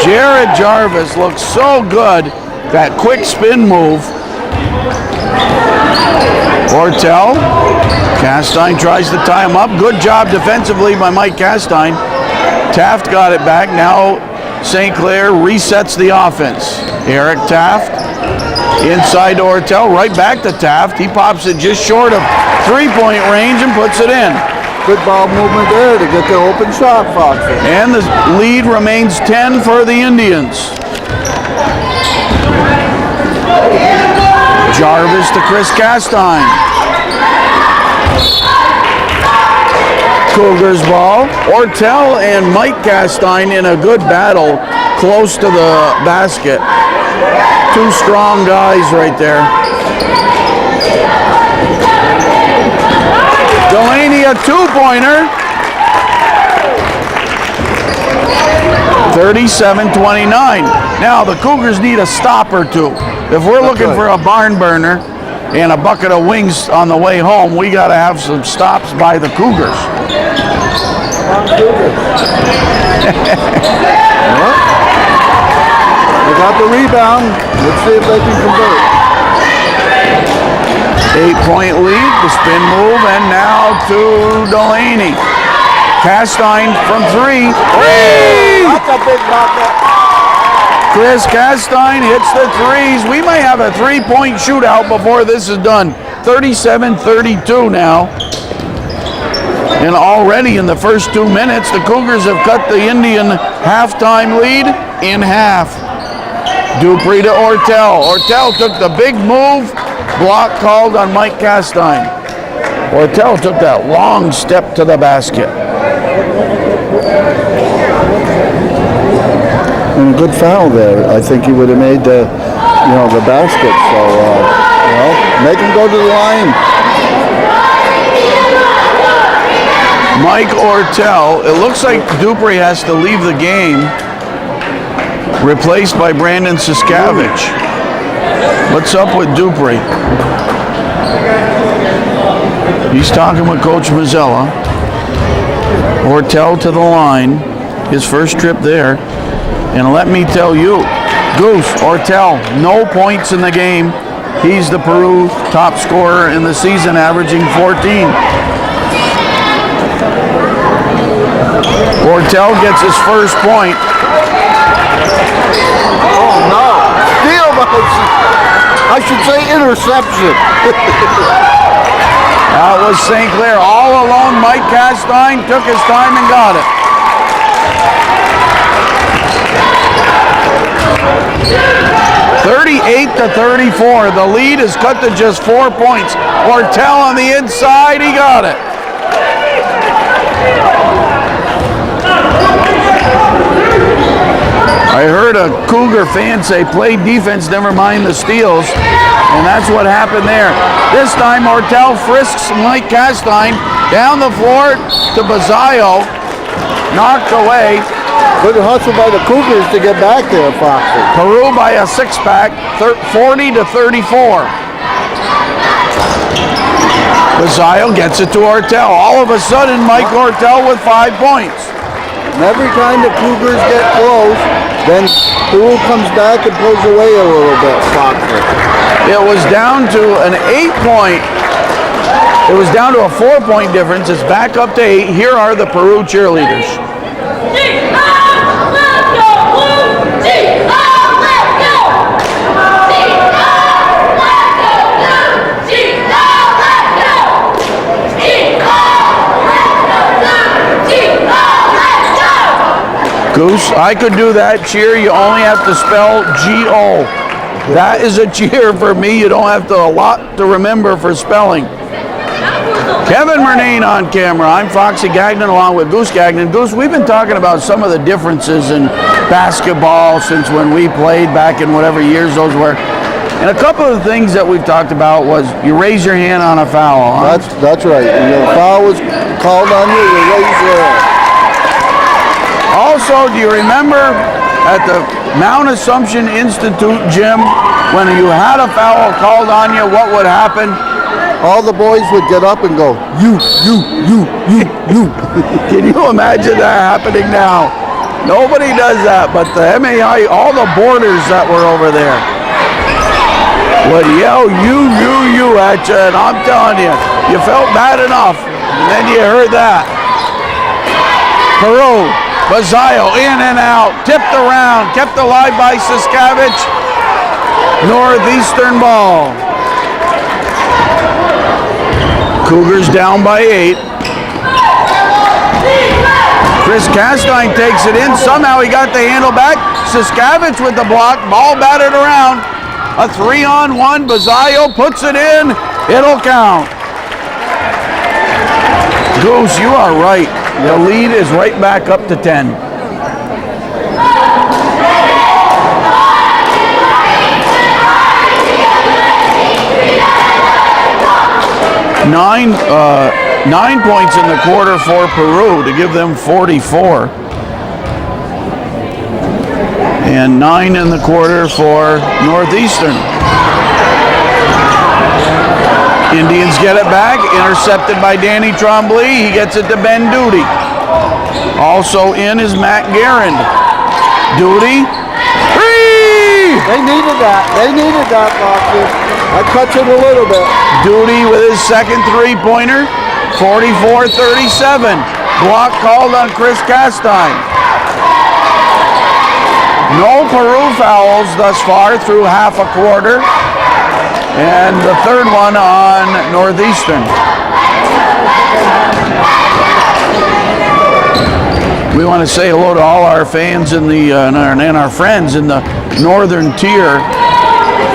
Jared Jarvis looks so good. That quick spin move. Ortel. Castine tries to tie him up. Good job defensively by Mike Castine. Taft got it back. Now St. Clair resets the offense. Eric Taft inside to Ortel. Right back to Taft. He pops it just short of 3-point range and puts it in. Good ball movement there to get the open shot, Fox. And the lead remains 10 for the Indians. Jarvis to Chris Castine. Cougars ball. Ortel and Mike Castine in a good battle close to the basket. 2 strong guys right there. Delaney a 2-pointer. 37-29. Now, the Cougars need a stop or two. If we're looking for a barn burner and a bucket of wings on the way home, we got to have some stops by the Cougars. They got the rebound. Let's see if they can convert. 8-point lead, the spin move, and now to Delaney. Castine from 3. That's a big bucket. Chris Castine hits the threes. We may have a 3-point shootout before this is done. 37-32 now. And already in the first 2 minutes, the Cougars have cut the Indian halftime lead in half. Dupree to Ortel. Ortel took the big move. Block called on Mike Castine. Ortel took that long step to the basket. And a good foul there. I think he would have made the, the basket. So, make him go to the line. Mike Ortel. It looks like Dupree has to leave the game, replaced by Brandon Siskavich. What's up with Dupree? He's talking with Coach Mazzella. Ortel to the line. His first trip there. And let me tell you, Goose, Ortel, no points in the game. He's the Peru top scorer in the season, averaging 14. Ortel gets his first point. Oh, no. Steal, I should say interception. That was St. Clair. All alone, Mike Castine took his time and got it. 38-34. The lead is cut to just 4 points. Ortel on the inside, he got it. I heard a Cougar fan say, play defense, never mind the steals. And that's what happened there. This time, Ortel frisks Mike Castine down the floor to Bazzaio. Knocked away. Good hustle by the Cougars to get back there, Foxy. Peru by a 6-pack, 40-34. Bazzaio gets it to Ortel. All of a sudden, Mike Ortel with 5 points. And every time the Cougars get close, then Peru comes back and pulls away a little bit, Foxy. It was down to an 8-point. It was down to a 4-point difference. It's back up to 8. Here are the Peru cheerleaders. Goose, I could do that cheer. You only have to spell G-O. That is a cheer for me. You don't have to a lot to remember for spelling. Kevin Murnane on camera. I'm Foxy Gagnon along with Goose Gagnon. Goose, we've been talking about some of the differences in basketball since when we played back in whatever years those were. And a couple of the things that we've talked about was you raise your hand on a foul. Huh? That's right. When the foul was called on you, you raise your hand. Also, do you remember at the Mount Assumption Institute gym when you had a foul called on you, what would happen? All the boys would get up and go, you. Can you imagine that happening now? Nobody does that, but the MAI, all the boarders that were over there would yell you at you, and I'm telling you, you felt bad enough, and then you heard that. Peru, Bazzaio in and out, tipped around, kept alive by Siskavich. Northeastern ball. Cougars down by 8. Chris Castine takes it in. Somehow he got the handle back. Siskavich with the block. Ball batted around. A 3-on-1. Bazzaio puts it in. It'll count. Goose, you are right. The lead is right back up to 10. Nine points in the quarter for Peru to give them 44. And 9 in the quarter for Northeastern. Indians get it back, intercepted by Danny Trombley. He gets it to Ben Duty. Also in is Matt Garand. Duty. Three! They needed that. They needed that, Foxy. That cuts it a little bit. Duty with his second three-pointer. 44-37. Block called on Chris Castine. No Peru fouls thus far through half a quarter. And the third one on Northeastern. We want to say hello to all our fans in the and our friends in the northern tier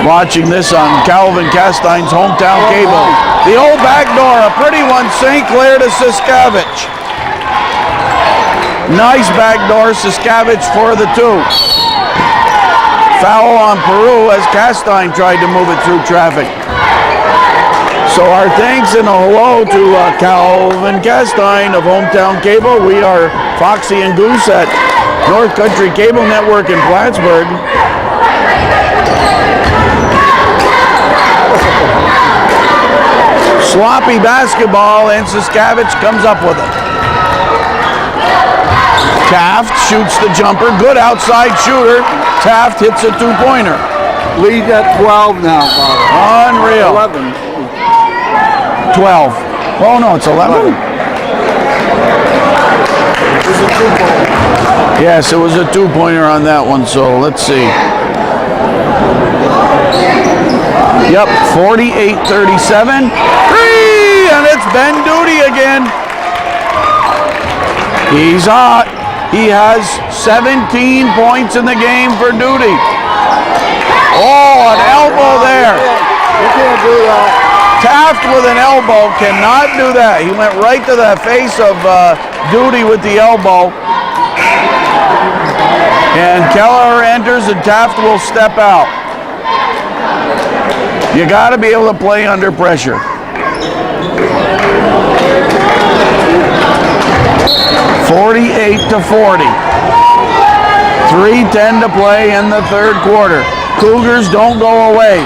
watching this on Calvin Castine's hometown cable. The old backdoor, a pretty one, St. Clair to Siskavich. Nice backdoor, Siskavich for the two. Foul on Peru as Castine tried to move it through traffic. So our thanks and a hello to Calvin Castine of Hometown Cable. We are Foxy and Goose at North Country Cable Network in Plattsburgh. Sloppy basketball and Siskavich comes up with it. Taft shoots the jumper, good outside shooter. Taft hits a two-pointer. Lead at 12 now, Bob. Unreal. 11. 12. Oh no, it's 11? Yes, it was a two-pointer on that one, so let's see. Yep, 48-37. Three! And it's Ben Duty again. He's hot. He has 17 points in the game for Duty. Oh, an elbow there. You can't do that. Taft with an elbow cannot do that. He went right to the face of Duty with the elbow. And Kelleher enters and Taft will step out. You got to be able to play under pressure. 48-40. 3:10 to play in the third quarter. Cougars don't go away.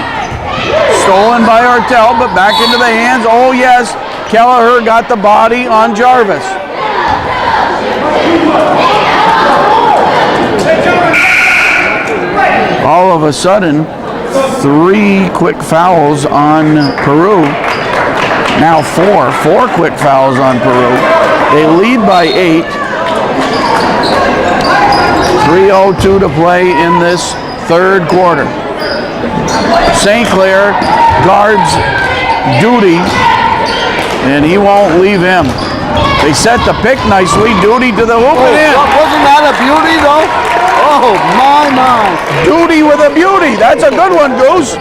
Stolen by Artell, but back into the hands. Oh yes, Kelleher got the body on Jarvis. All of a sudden, 3 quick fouls on Peru. Now 4 quick fouls on Peru. They lead by 8. 3:02 to play in this third quarter. St. Clair guards Duty, and he won't leave him. They set the pick nicely. Duty to the hoop and in. Wasn't that a beauty, though? Oh, my. Duty with a beauty. That's a good one, Goose.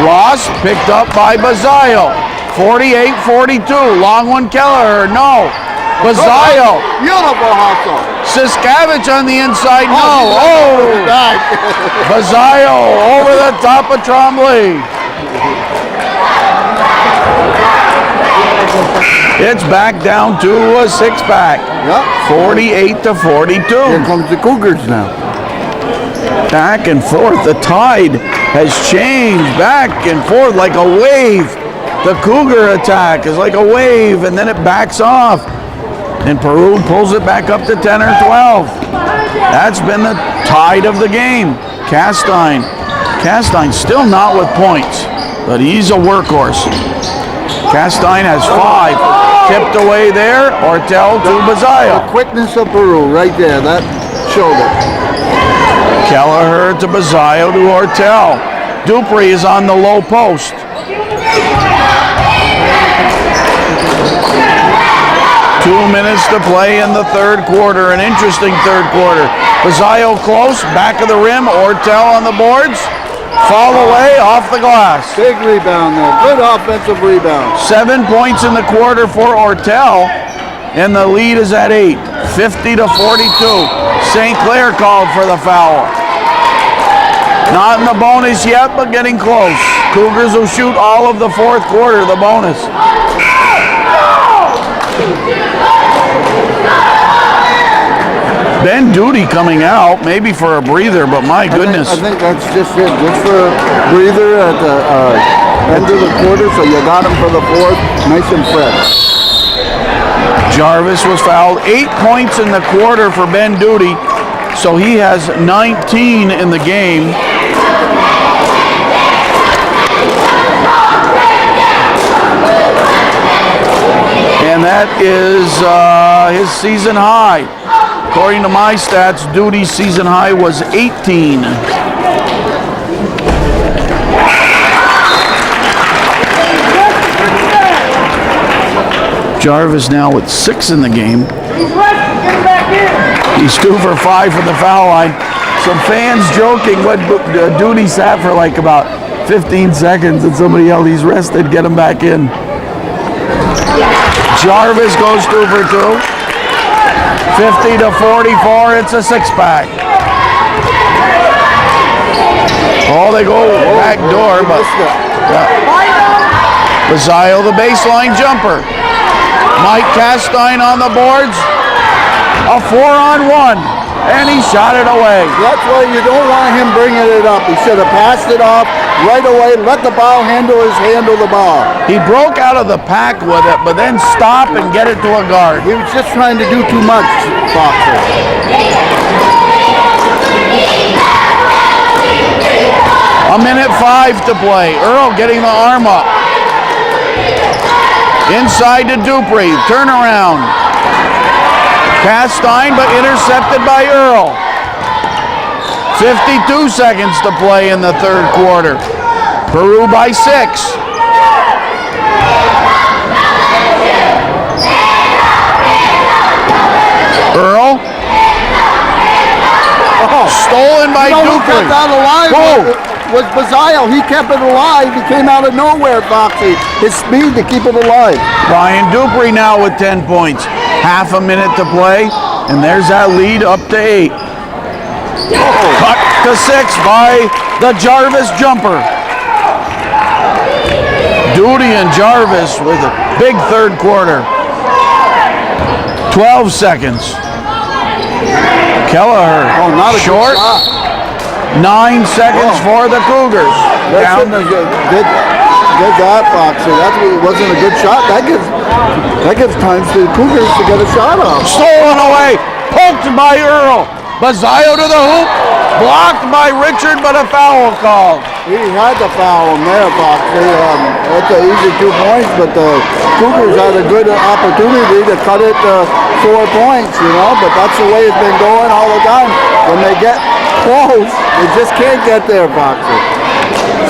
Ross picked up by Bazayo. 48-42. Long one, Kelleher. No. Bazayo. Beautiful hustle. Siskavich on the inside. No. Oh. Bazayo over the top of Trombley. It's back down to a 6-pack. Yep. 48-42. Here comes the Cougars now. Back and forth. The tide has changed back and forth like a wave. The Cougar attack is like a wave, and then it backs off. And Peru pulls it back up to 10 or 12. That's been the tide of the game. Castine still not with points, but he's a workhorse. Castine has 5. Tipped away there. Ortel to Bazayo. The quickness of Peru right there. That showed it. Kelleher to Bazayo to Ortel. Dupree is on the low post. Two minutes to play in the third quarter. An interesting third quarter. Bazayo close, back of the rim. Ortel on the boards. Fall away off the glass. Big rebound there. Good offensive rebound. 7 points in the quarter for Ortel, and the lead is at 8. 50-42. St. Clair called for the foul. Not in the bonus yet, but getting close. Cougars will shoot all of the fourth quarter, the bonus. Ben Duty coming out, maybe for a breather, but my goodness. I think that's just it. Just for a breather at the end of the quarter, so you got him for the fourth, nice and fresh. Jarvis was fouled. 8 points in the quarter for Ben Duty, so he has 19 in the game. And that is his season high. According to my stats, Duty's season high was 18. Jarvis now with 6 in the game. He's 2 for 5 from the foul line. Some fans joking what Duty sat for like about 15 seconds and somebody yelled, he's rested, get him back in. Jarvis goes 2 for 2. 50 to 44, it's a 6-pack. Oh, they go back door, but Bazile, the baseline jumper. Mike Castine on the boards. A 4-on-1, and he shot it away. That's why you don't want him bringing it up. He should have passed it off right away, let the ball handle the ball. He broke out of the pack with it, but then stop and get it to a guard. He was just trying to do too much, Foxer. A minute 5 to play. Earl getting the arm up. Inside to Dupree. Turnaround. Castine, but intercepted by Earl. 52 seconds to play in the third quarter. Peru by 6. Earl. Stolen by Dupree. Kept out alive was Bazile. He kept it alive. He came out of nowhere, Foxy. His speed to keep it alive. Ryan Dupree now with 10 points. Half a minute to play, and there's that lead up to 8. Cut to 6 by the Jarvis jumper. Duty and Jarvis with a big third quarter. 12 seconds. Kelleher, not a short. good shot. 9 seconds for the Cougars. Down the Good that, Foxy. That wasn't a good shot. That gives time to the Cougars to get a shot off. Stolen away. Poked by Earl. Bazile to the hoop. Blocked by Richard, but a foul called. He had to foul him there, Foxy. That's an easy 2 points, but the Cougars had a good opportunity to cut it to 4 points, but that's the way it's been going all the time. When they get close, they just can't get there, Foxy.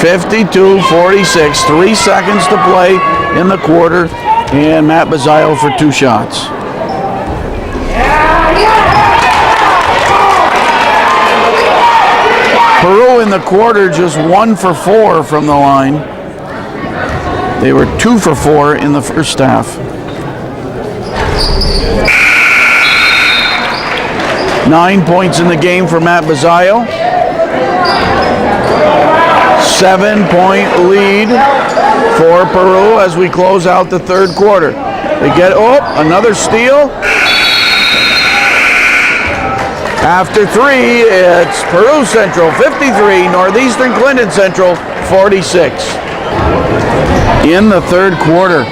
52-46, 3 seconds to play in the quarter, and Matt Bazile for 2 shots. Peru in the quarter just 1 for 4 from the line. They were 2 for 4 in the first half. Nine points in the game for Matt Bazile. 7-point lead for Peru as we close out the third quarter. They get, another steal. After 3, it's Peru Central 53, Northeastern Clinton Central 46. In the third quarter.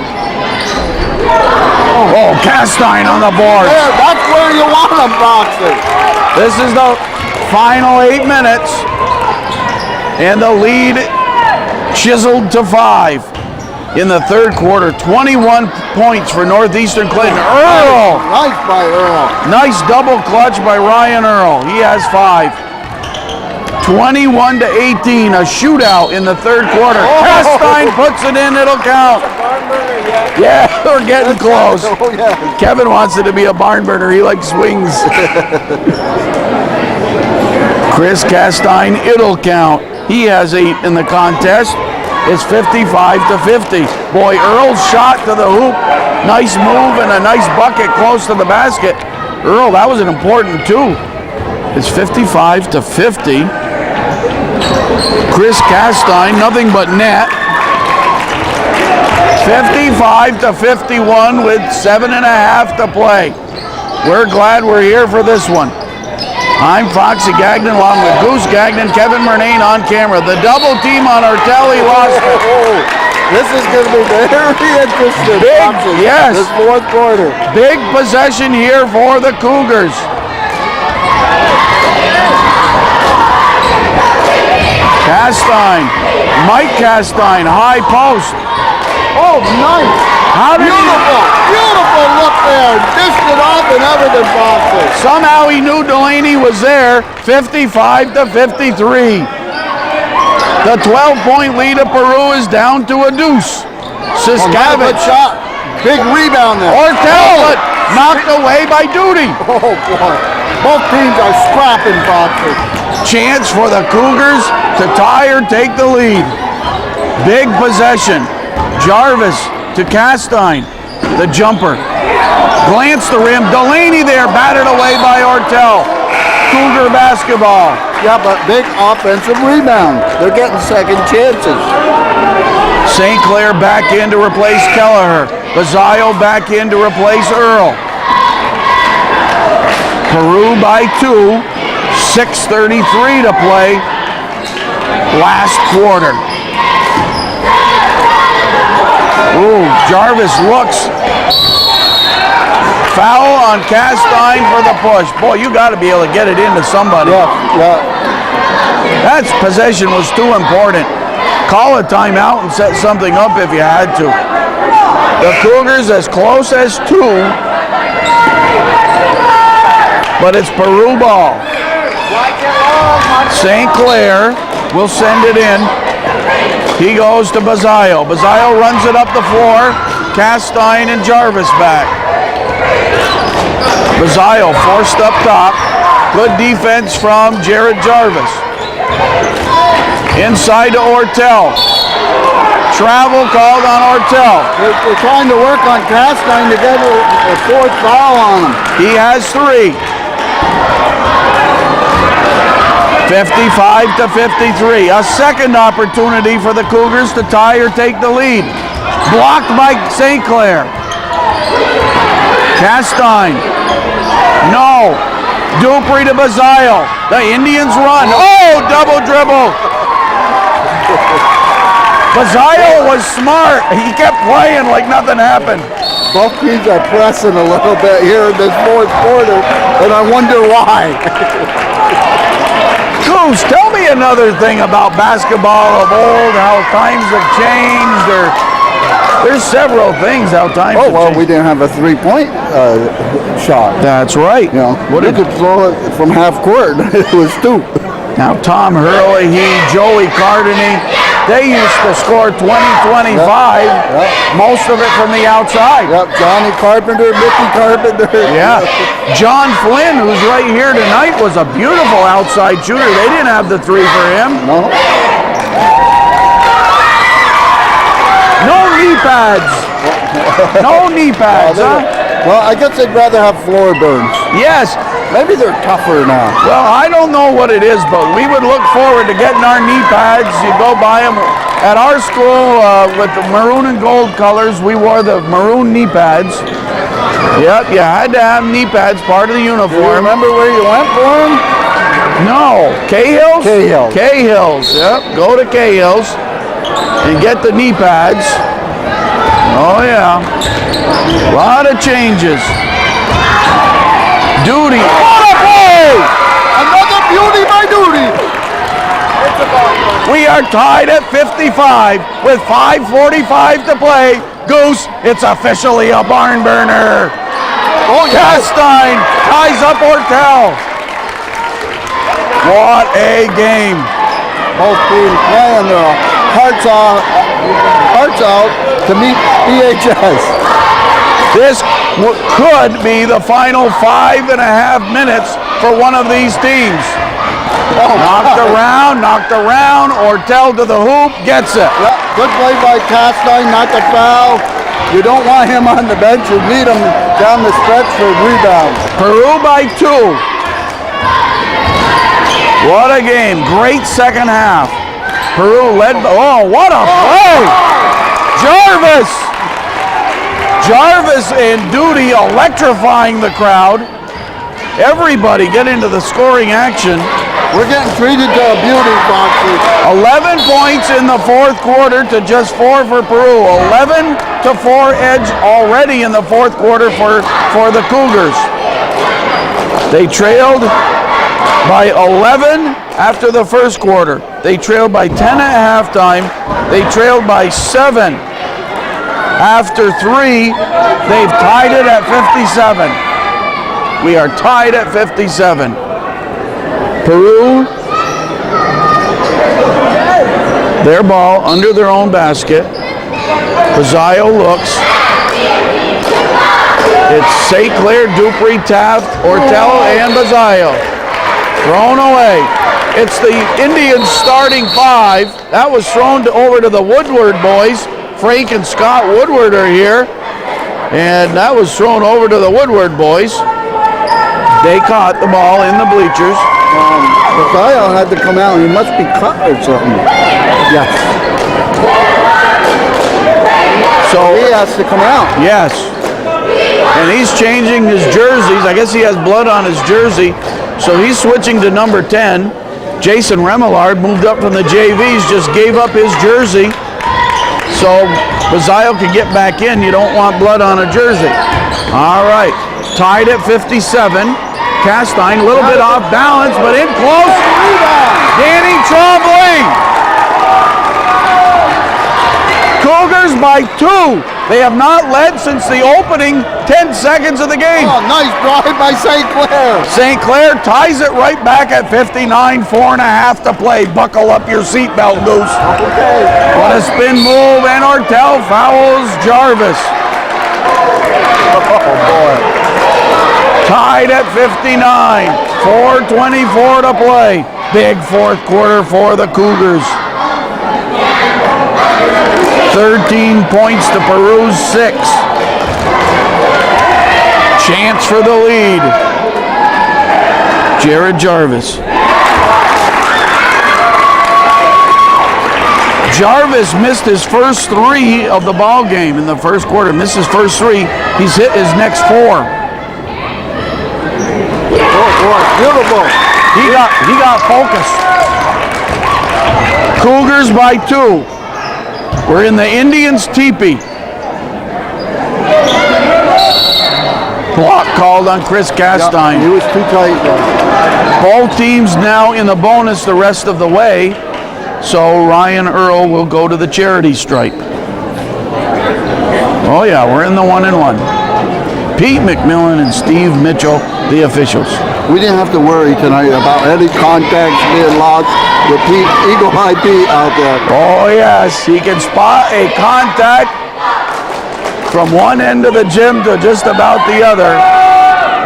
Castine on the board. Yeah, that's where you want him, Foxy. This is the final 8 minutes. And the lead chiseled to 5 in the third quarter. 21 points for Northeastern Clinton. Earl! Nice by Earl. Nice double clutch by Ryan Earl. He has 5. 21-18, a shootout in the third quarter. Castine puts it in, it'll count. Yeah, we're getting close. Kevin wants it to be a barn burner. He likes swings. Chris Castine, it'll count. He has 8 in the contest. It's 55-50. Boy, Earl's shot to the hoop. Nice move and a nice bucket close to the basket. Earl, that was an important 2. It's 55-50. Chris Castine, nothing but net. 55-51 with 7.5 to play. We're glad we're here for this one. I'm Foxy Gagnon along with Goose Gagnon, Kevin Murnane on camera. The double team on Ortel, he lost it. This is going to be very interesting. Big, yes. This fourth quarter. Big possession here for the Cougars. Castine, Mike Castine, high post. Oh, nice. How did Beautiful look there. Dished it off and Everton boxed it. Somehow he knew Delaney was there. 55-53. The 12-point lead of Peru is down to a deuce. Siskavich. Good shot. Big rebound there. Ortel, but knocked away by Duty. Oh, boy. Both teams are scrapping boxers. Chance for the Cougars to tie or take the lead. Big possession. Jarvis to Castine. The jumper. Glance the rim. Delaney there, batted away by Ortel. Cougar basketball. Yeah, but big offensive rebound. They're getting second chances. St. Clair back in to replace Kelleher. Bazzaio back in to replace Earl. Peru by 2. 6:33 to play. Last quarter. Ooh, Jarvis looks. Foul on Castine for the push. Boy, you got to be able to get it into somebody. Yeah. That possession was too important. Call a timeout and set something up if you had to. The Cougars as close as 2, but it's Peru ball. St. Clair will send it in. He goes to Bazzaio. Bazzaio runs it up the floor. Castine and Jarvis back. Bazzaio forced up top. Good defense from Jared Jarvis. Inside to Ortel. Travel called on Ortel. They're trying to work on Castine to get a fourth foul on him. He has 3. 55-53. A second opportunity for the Cougars to tie or take the lead. Blocked by St. Clair. Castine. No. Dupree to Bazzaio. The Indians run. Oh, double dribble. Bazzaio was smart. He kept playing like nothing happened. Both teams are pressing a little bit here in this fourth quarter, and I wonder why. Goose, tell me another thing about basketball of old, how times have changed, or there's several things how times have changed. We didn't have a three-point shot. That's right. You know, you could throw it from half court. It was 2. Now Tom Hurley, Joey Cardini, they used to score 20-25, most of it from the outside. Yep, Johnny Carpenter, Mickey Carpenter. Yeah. John Flynn, who's right here tonight, was a beautiful outside shooter. They didn't have the 3 for him. No. No knee pads. No knee pads, huh? Well, I guess they'd rather have floor burns. Yes. Maybe they're tougher now. Well, I don't know what it is, but we would look forward to getting our knee pads. You go buy them. At our school, with the maroon and gold colors, we wore the maroon knee pads. Yep, you had to have knee pads, part of the uniform. Do you remember where you went for them? No. Cahill's? Cahill's. Cahill's, yep. Go to Cahill's and get the knee pads. Oh, yeah. A lot of changes. Duty. What a play! Another beauty by Duty. We are tied at 55 with 5:45 to play. Goose, it's officially a barn burner. Oh, Castine ties up Ortel. What a game. Both teams playing their hearts out to meet BHS. This could be the final 5.5 minutes for one of these teams. Knocked around, Ortel to the hoop, gets it. Yeah, good play by Castine, not the foul. You don't want him on the bench, you need him down the stretch for rebounds. Peru by 2. What a game, great second half. Peru led, oh, what a play! Jarvis and Duty electrifying the crowd. everybody get into the scoring action. We're getting treated to a beauty, Foxy. 11 points in the fourth quarter to just 4 for Peru. 11 to 4 edge already in the fourth quarter for the Cougars. They trailed by 11 after the first quarter. They trailed by 10 at halftime. They trailed by 7 after 3. They've tied it at 57. We are tied at 57. Peru, their ball under their own basket. Pizzaio looks. It's St. Clair, Dupree, Taft, Ortel, and Pizzaio. Thrown away. It's the Indians starting 5. That was thrown over to the Woodward boys. Frank and Scott Woodward are here. And that was thrown over to the Woodward boys. They caught the ball in the bleachers. Pizzaio had to come out. He must be cut or something. Yes. So he has to come out. Yes. And he's changing his jerseys. I guess he has blood on his jersey. So he's switching to number 10. Jason Remillard moved up from the JVs, just gave up his jersey. So Pizzaio can get back in. You don't want blood on a jersey. All right. Tied at 57. Castine, a little bit off balance, but in close. Danny Trombley. Cougars by 2. They have not led since the opening 10 seconds of the game. Oh, nice drive by St. Clair. St. Clair ties it right back at 59, 4.5 to play. Buckle up your seatbelt, Goose. Okay. What a spin move, and Ortel fouls Jarvis. Oh, boy. Tied at 59, 4:24 to play. Big fourth quarter for the Cougars. 13 points to Peru's 6. Chance for the lead. Jared Jarvis. Jarvis missed his first 3 of the ball game in the first quarter. Missed his first 3. He's hit his next 4. Oh, boy, beautiful. He got focused. Cougars by 2. We're in the Indians' teepee. Block called on Chris Castine. He was too tight, though. Both teams now in the bonus the rest of the way. So Ryan Earl will go to the charity stripe. Oh yeah, we're in the 1-1. Pete McMillan and Steve Mitchell, the officials. We didn't have to worry tonight about any contacts being lost with Pete, Eagle Eye Pete out there. Oh yes, he can spot a contact from one end of the gym to just about the other.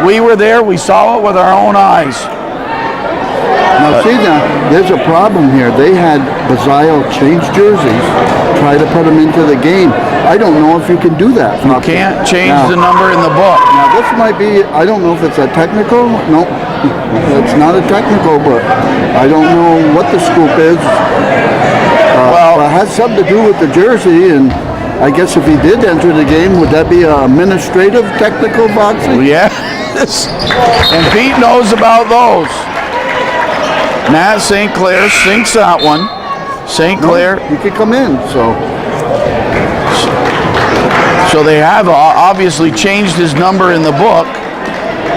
We were there, we saw it with our own eyes. Now see now, there's a problem here. They had Pizzaio change jerseys, try to put them into the game. I don't know if you can do that. You can't change the number in the book. Now this might be, I don't know if it's a technical. No, it's not a technical, but I don't know what the scoop is. Well, it has something to do with the jersey, and I guess if he did enter the game, would that be an administrative technical boxing? Yes, and Pete knows about those. Matt St. Clair sinks that one. St. Clair. He could come in, so. So they have obviously changed his number in the book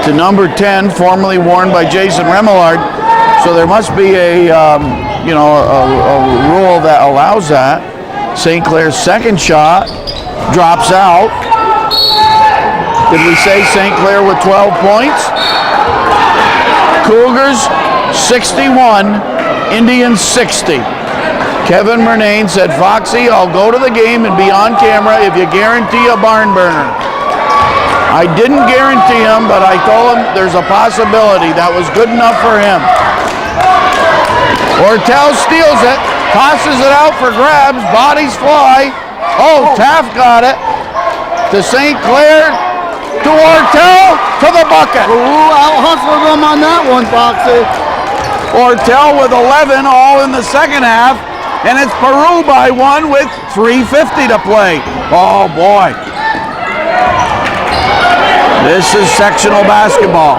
to number 10, formerly worn by Jason Remillard. So there must be a rule that allows that. St. Clair's second shot drops out. Did we say St. Clair with 12 points? Cougars 61, Indians 60. Kevin Murnane said, Foxy, I'll go to the game and be on camera if you guarantee a barn burner. I didn't guarantee him, but I told him there's a possibility. That was good enough for him. Ortel steals it, tosses it out for grabs, bodies fly. Oh, Taft got it. To St. Clair, to Ortel, to the bucket. Ooh, out hustled him on that one, Foxy. Ortel with 11, all in the second half, and it's Peru by 1 with 3:50 to play. Oh boy. This is sectional basketball.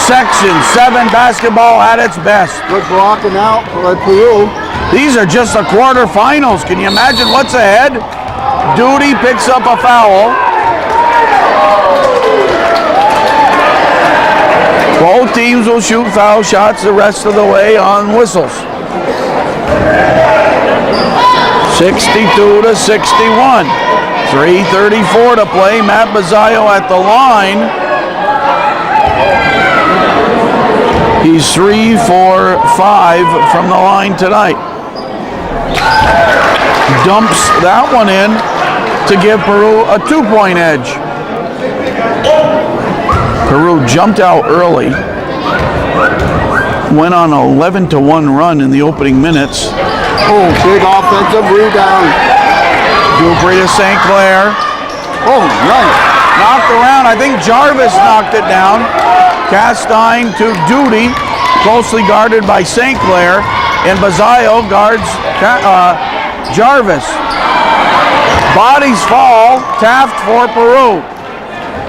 Section 7 basketball at its best. Good blocking out by Peru. These are just the quarterfinals. Can you imagine what's ahead? Duty picks up a foul. Both teams will shoot foul shots the rest of the way on whistles. 62 to 61. 3:34 to play. Matt Bazzaio at the line. He's 3 for 5 from the line tonight. Dumps that one in to give Peru a 2-point edge. Peru jumped out early. Went on an 11-1 run in the opening minutes. Oh, big offensive rebound. Dupree to St. Clair. Oh, nice. Knocked around. I think Jarvis knocked it down. Castine to Duty, closely guarded by St. Clair, and Bazzaio guards Jarvis. Bodies fall. Taft for Peru.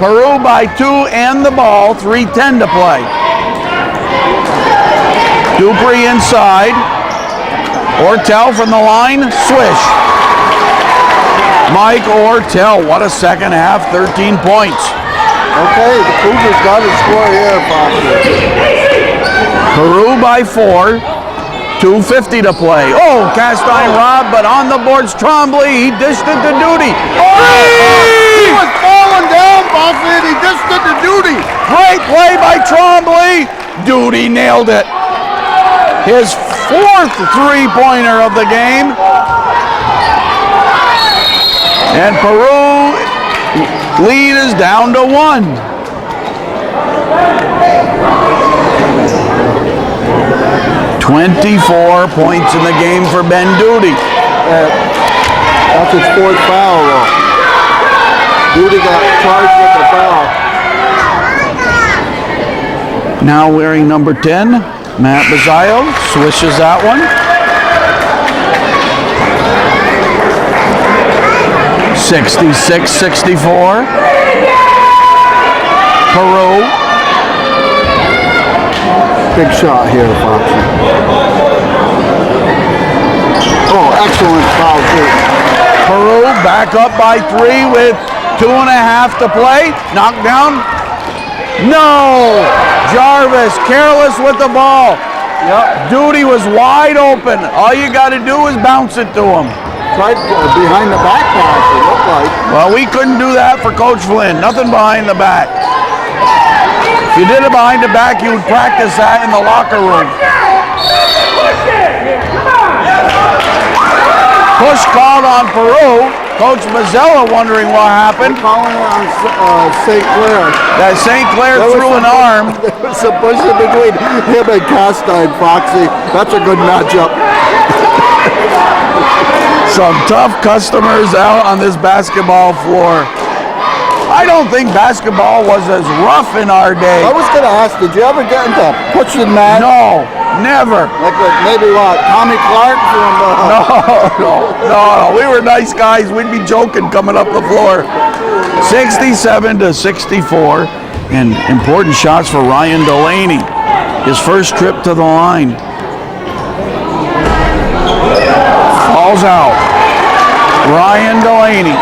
Peru by 2 and the ball. 3:10 to play. Dupree inside. Ortel from the line. Swish. Mike Ortel, what a second half, 13 points. Okay, the Cougars got to score here, Foster. Peru by 4, 2:50 to play. Oh, Castine robbed, but on the boards, Trombley, he dished it to Duty. He was falling down, Foster, and he dished it to Duty. Great play by Trombley. Duty nailed it. His 4th three-pointer of the game. And Peru lead is down to 1. "24 points in the game for Ben Duty." That's his 4th foul, though. Duty got charged with the foul. Now wearing number 10, Matt Bazzaio swishes that one. 66-64. Peru. Big shot here, Foxy. Oh, excellent foul, too. Peru back up by 3 with 2.5 to play. Knocked down. No! Jarvis careless with the ball. Yep. Duty was wide open. All you got to do is bounce it to him. Tried behind the back pass, it looked like. Well, we couldn't do that for Coach Flynn. Nothing behind the back. If you did it behind the back, you would practice that in the locker room. Push called on Peru. Coach Mazzella wondering what happened. Calling it on St. Clair. That St. Clair threw an arm. There was a push in between him and Castine, Foxy. That's a good matchup. Some tough customers out on this basketball floor. I don't think basketball was as rough in our day. I was going to ask, did you ever get into pushing match? No, never. Like maybe what, Tommy Clark from... No. We were nice guys. We'd be joking coming up the floor. 67-64. And important shots for Ryan Delaney. His first trip to the line. Falls out. Ryan Delaney.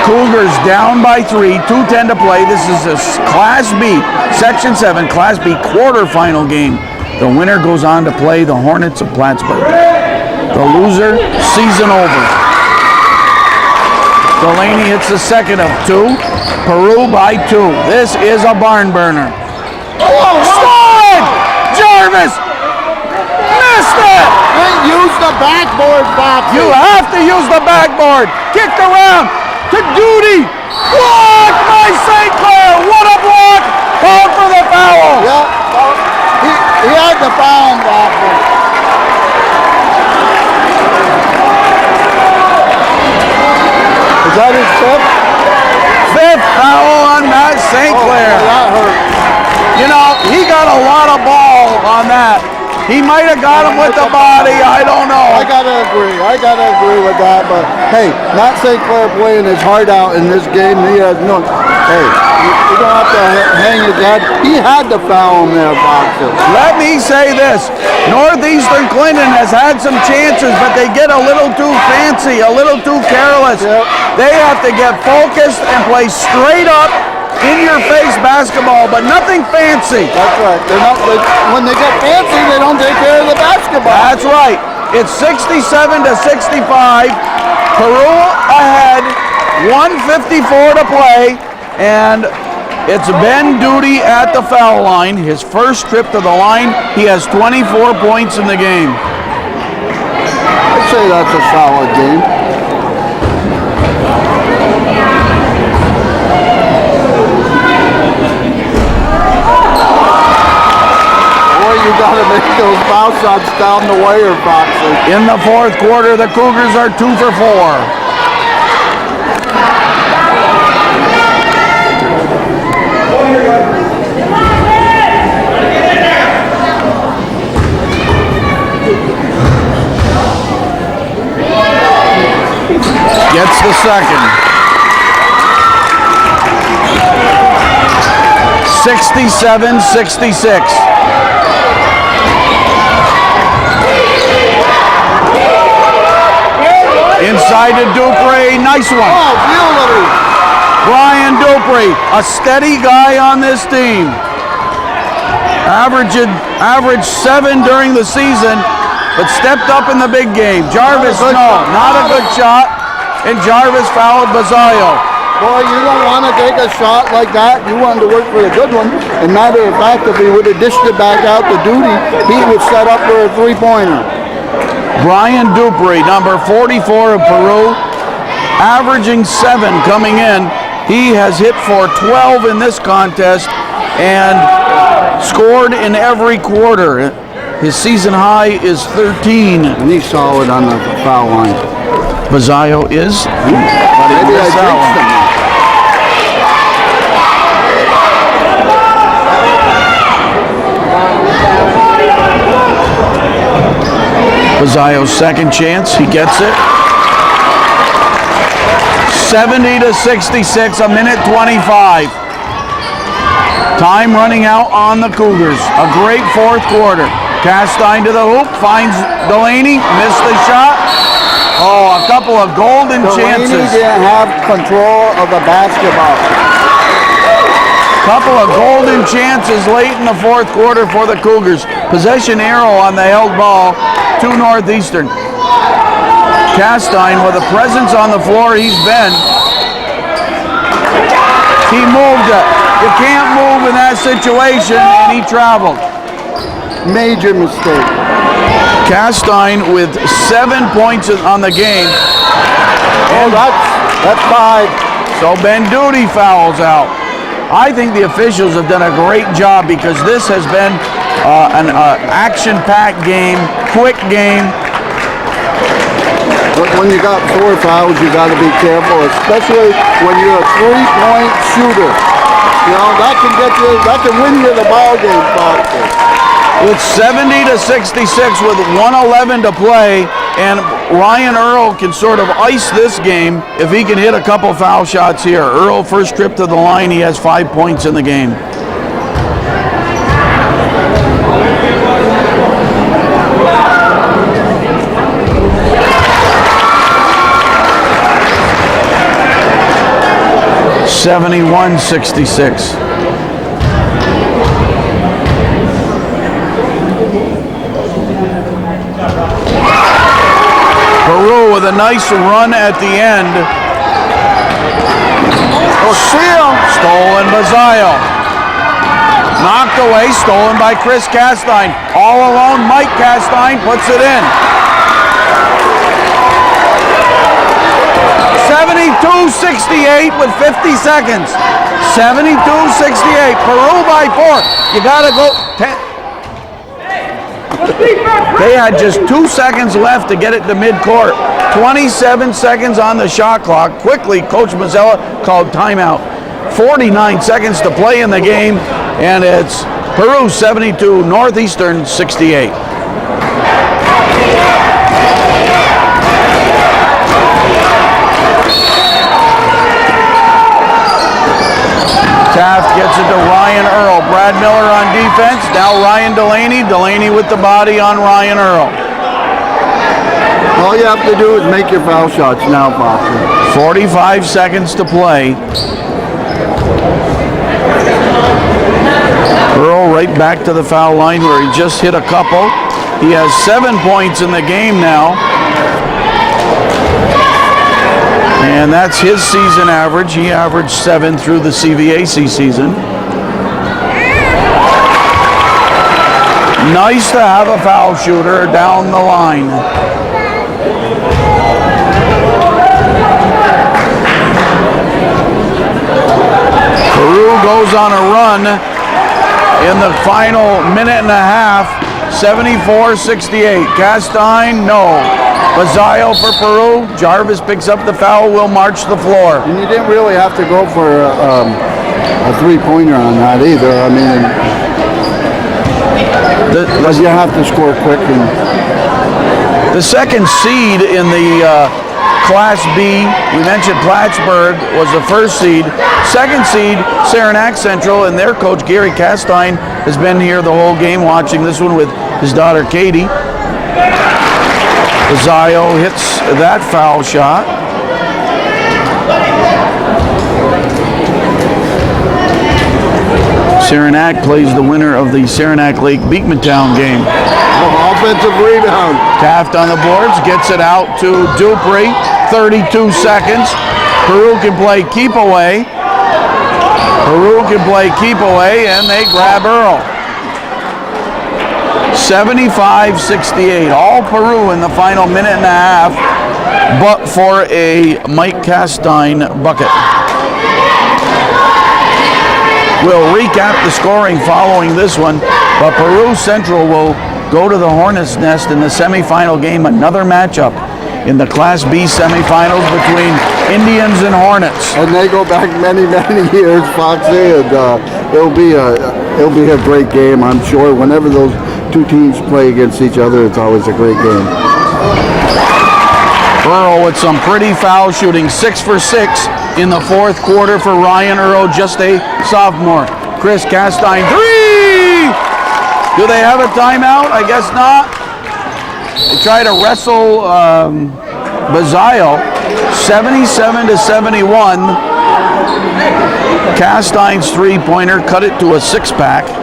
Cougars down by 3, 2:10 to play. This is a Class B, Section 7, Class B quarterfinal game. The winner goes on to play the Hornets of Plattsburgh. The loser, season over. Delaney hits the second of 2. Peru by 2. This is a barn burner. Slide! Jarvis! Missed it! Use the backboard, Foxy. You have to use the backboard. Kicked around to Duty. Blocked by St. Clair. What a block. Called for the foul. Yeah, he had the foul, Foxy. Is that his 5th? 5th foul on Matt St. Clair. Oh, that hurt. You know, he got a lot of ball on that. He might have got him with the body. I don't know. I gotta agree with that. But hey, Matt St. Clair playing his heart out in this game. He has no. Hey, you don't have to hang his head. He had to foul him there, Boxer. Let me say this. Northeastern Clinton has had some chances, but they get a little too fancy, a little too careless. Yep. They have to get focused and play straight up, in-your-face basketball, but nothing fancy. That's right. When they get fancy, they don't take care of the basketball. That's right. It's 67 to 65. Peru ahead, 1:54 to play, and it's Ben Duty at the foul line. His first trip to the line, he has 24 points in the game. I'd say that's a solid game. You got to make those foul shots down the wire, Foxy. In the fourth quarter, the Cougars are 2 for 4. Gets the second. 67-66. Inside to Dupree, nice one. Oh, beautiful. Brian Dupree, a steady guy on this team. Averaged 7 during the season, but stepped up in the big game. Jarvis, not a good shot, and Jarvis fouled Bazayo. Boy, you don't want to take a shot like that. You wanted to work for a good one. And matter of fact, if he would have dished it back out to Duty, he would set up for a three-pointer. Brian Dupree, number 44 of Peru, averaging 7 coming in. He has hit for 12 in this contest and scored in every quarter. His season high is 13. And he's solid on the foul line. Bazayo is. Maybe I jinxed him. Bazayo's second chance, he gets it. 70 to 66, a minute 25. Time running out on the Cougars. A great fourth quarter. Castine to the hoop, finds Delaney, missed the shot. Oh, a couple of golden chances. Delaney didn't have control of the basketball. Couple of golden chances late in the fourth quarter for the Cougars. Possession arrow on the held ball to Northeastern. Castine with a presence on the floor he's been. He moved it. You can't move in that situation, and he traveled. Major mistake. Castine with 7 points on the game. Oh, that's 5. So Ben Duty fouls out. I think the officials have done a great job because this has been an action-packed game, quick game. But when you got 4 fouls, you got to be careful, especially when you're a three-point shooter. You know, that can win you the ball game, Fox. It's 70 to 66 with 1:11 to play, and Ryan Earl can sort of ice this game if he can hit a couple foul shots here. Earl, first trip to the line, he has 5 points in the game. (71-66). Peru with a nice run at the end. Stolen Bazayo. Knocked away, stolen by Chris Castine. All alone, Mike Castine puts it in. 72-68 with 50 seconds. 72-68. Peru by 4. You gotta go. They had just 2 seconds left to get it to midcourt. 27 seconds on the shot clock. Quickly, Coach Mazzella called timeout. 49 seconds to play in the game, and it's Peru 72, Northeastern 68. gets it to Ryan Earl. Brad Miller on defense. Now Ryan Delaney. Delaney with the body on Ryan Earl. All you have to do is make your foul shots now, Foxy. 45 seconds to play. Earl right back to the foul line where he just hit a couple. He has 7 points in the game now. And that's his season average. He averaged 7 through the CVAC season. Nice to have a foul shooter down the line. Peru goes on a run in the final minute and a half, 74-68. Castine, no. Bazayo for Peru. Jarvis picks up the foul, will march the floor. And you didn't really have to go for a three-pointer on that either. I mean, because you have to score quick. The second seed in the Class B, we mentioned Plattsburgh was the first seed. Second seed, Saranac Central, and their coach, Gary Castine, has been here the whole game watching this one with his daughter, Katie. Bazayo hits that foul shot. Saranac plays the winner of the Saranac Lake Beekmantown game. Offensive rebound. Taft on the boards, gets it out to Dupree. 32 seconds. Peru can play keep away. Peru can play keep away, and they grab Earl. 75-68. All Peru in the final minute and a half, but for a Mike Castine bucket. We'll recap the scoring following this one, but Peru Central will go to the Hornets' Nest in the semifinal game. Another matchup in the Class B semifinals between Indians and Hornets. And they go back many, many years, Foxy, and it'll be a great game, I'm sure. Whenever those two teams play against each other, it's always a great game. Earl with some pretty foul shooting, 6 for 6 in the fourth quarter for Ryan Earl, just a sophomore. Chris Castine, 3! Do they have a timeout? I guess not. They try to wrestle Bazayo, 77-71. Castine's three-pointer cut it to a six-pack.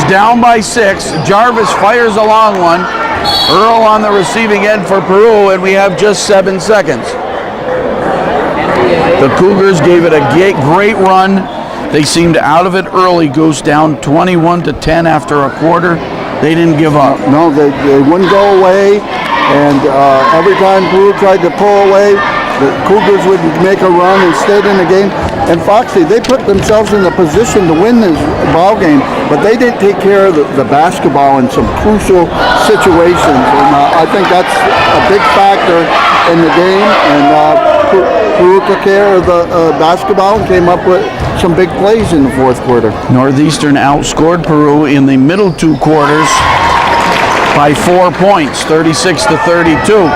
Down by 6. Jarvis fires a long one. Earl on the receiving end for Peru, and we have just 7 seconds. The Cougars gave it a great run. They seemed out of it early, Goose, down 21-10 after a quarter. They didn't give up. No, they wouldn't go away, and every time Peru tried to pull away, the Cougars would make a run and stayed in the game. And Foxy, they put themselves in the position to win this ball game, but they didn't take care of the basketball in some crucial situations. And I think that's a big factor in the game. And Peru took care of the basketball and came up with some big plays in the fourth quarter. Northeastern outscored Peru in the middle 2 quarters by 4 points, 36-32.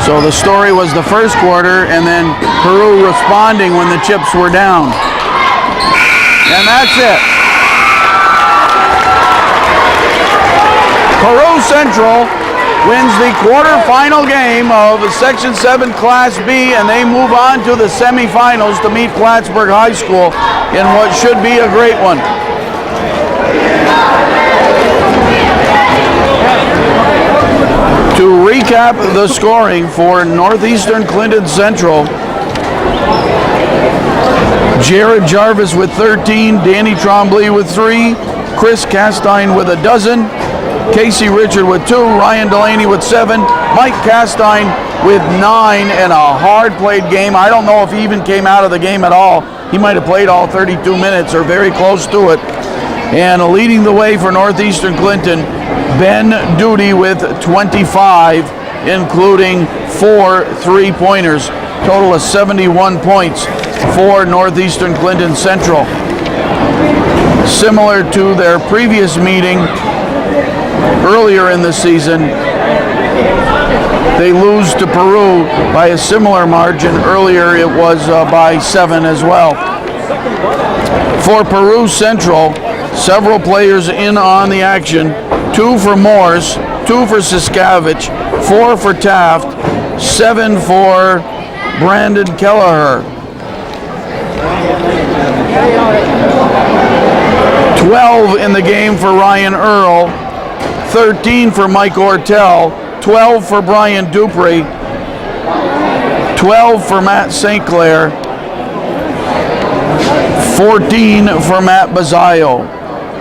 So the story was the first quarter, and then Peru responding when the chips were down. And that's it. Peru Central wins the quarterfinal game of Section 7 Class B, and they move on to the semifinals to meet Plattsburgh High School in what should be a great one. To recap the scoring for Northeastern Clinton Central, Jared Jarvis with 13, Danny Trombley with 3, Chris Castine with a dozen, Casey Richard with 2, Ryan Delaney with 7, Mike Castine with 9 and a hard-played game. I don't know if he even came out of the game at all. He might have played all 32 minutes or very close to it. And leading the way for Northeastern Clinton, Ben Duty with 25, including 4 3-pointers. Total of 71 points for Northeastern Clinton Central. Similar to their previous meeting earlier in the season, they lose to Peru by a similar margin. Earlier it was by 7 as well. For Peru Central, several players in on the action. 2 for Morse, 2 for Siskavich, 4 for Taft, 7 for Brandon Kelleher. 12 in the game for Ryan Earl, 13 for Mike Ortel, 12 for Brian Dupree, 12 for Matt St. Clair, 14 for Matt Bazzaio.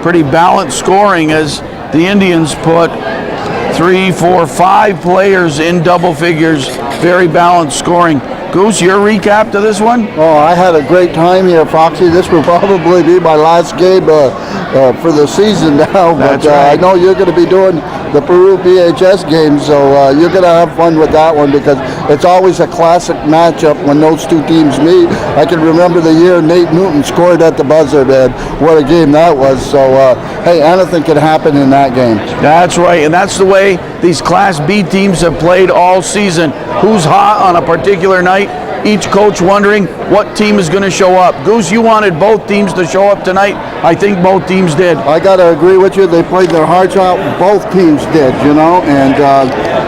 Pretty balanced scoring as the Indians put 3, 4, 5 players in double figures. Very balanced scoring. Goose, your recap to this one? Oh, I had a great time here, Foxy. This will probably be my last game for the season now. That's but right. I know you're going to be doing the Peru PHS game, so you're going to have fun with that one because it's always a classic matchup when those two teams meet. I can remember the year Nate Newton scored at the buzzer, man. What a game that was. So, hey, anything can happen in that game. That's right, and that's the way these Class B teams have played all season. Who's hot on a particular night? Each coach wondering what team is going to show up. Goose, you wanted both teams to show up tonight. I think both teams did. I got to agree with you. They played their hearts out. Both teams did, you know. And,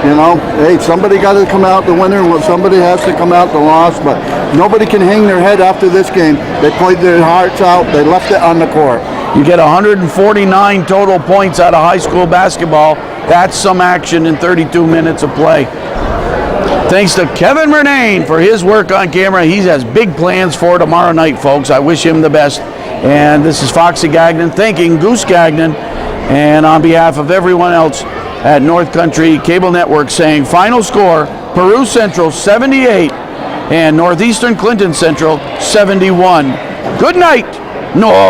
you know, hey, somebody got to come out the winner. Somebody has to come out the loss. But nobody can hang their head after this game. They played their hearts out. They left it on the court. You get 149 total points out of high school basketball. That's some action in 32 minutes of play. Thanks to Kevin Murnane for his work on camera. He has big plans for tomorrow night, folks. I wish him the best. And this is Foxy Gagnon thanking Goose Gagnon. And on behalf of everyone else at North Country Cable Network saying final score, Peru Central 78 and Northeastern Clinton Central 71. Good night, North.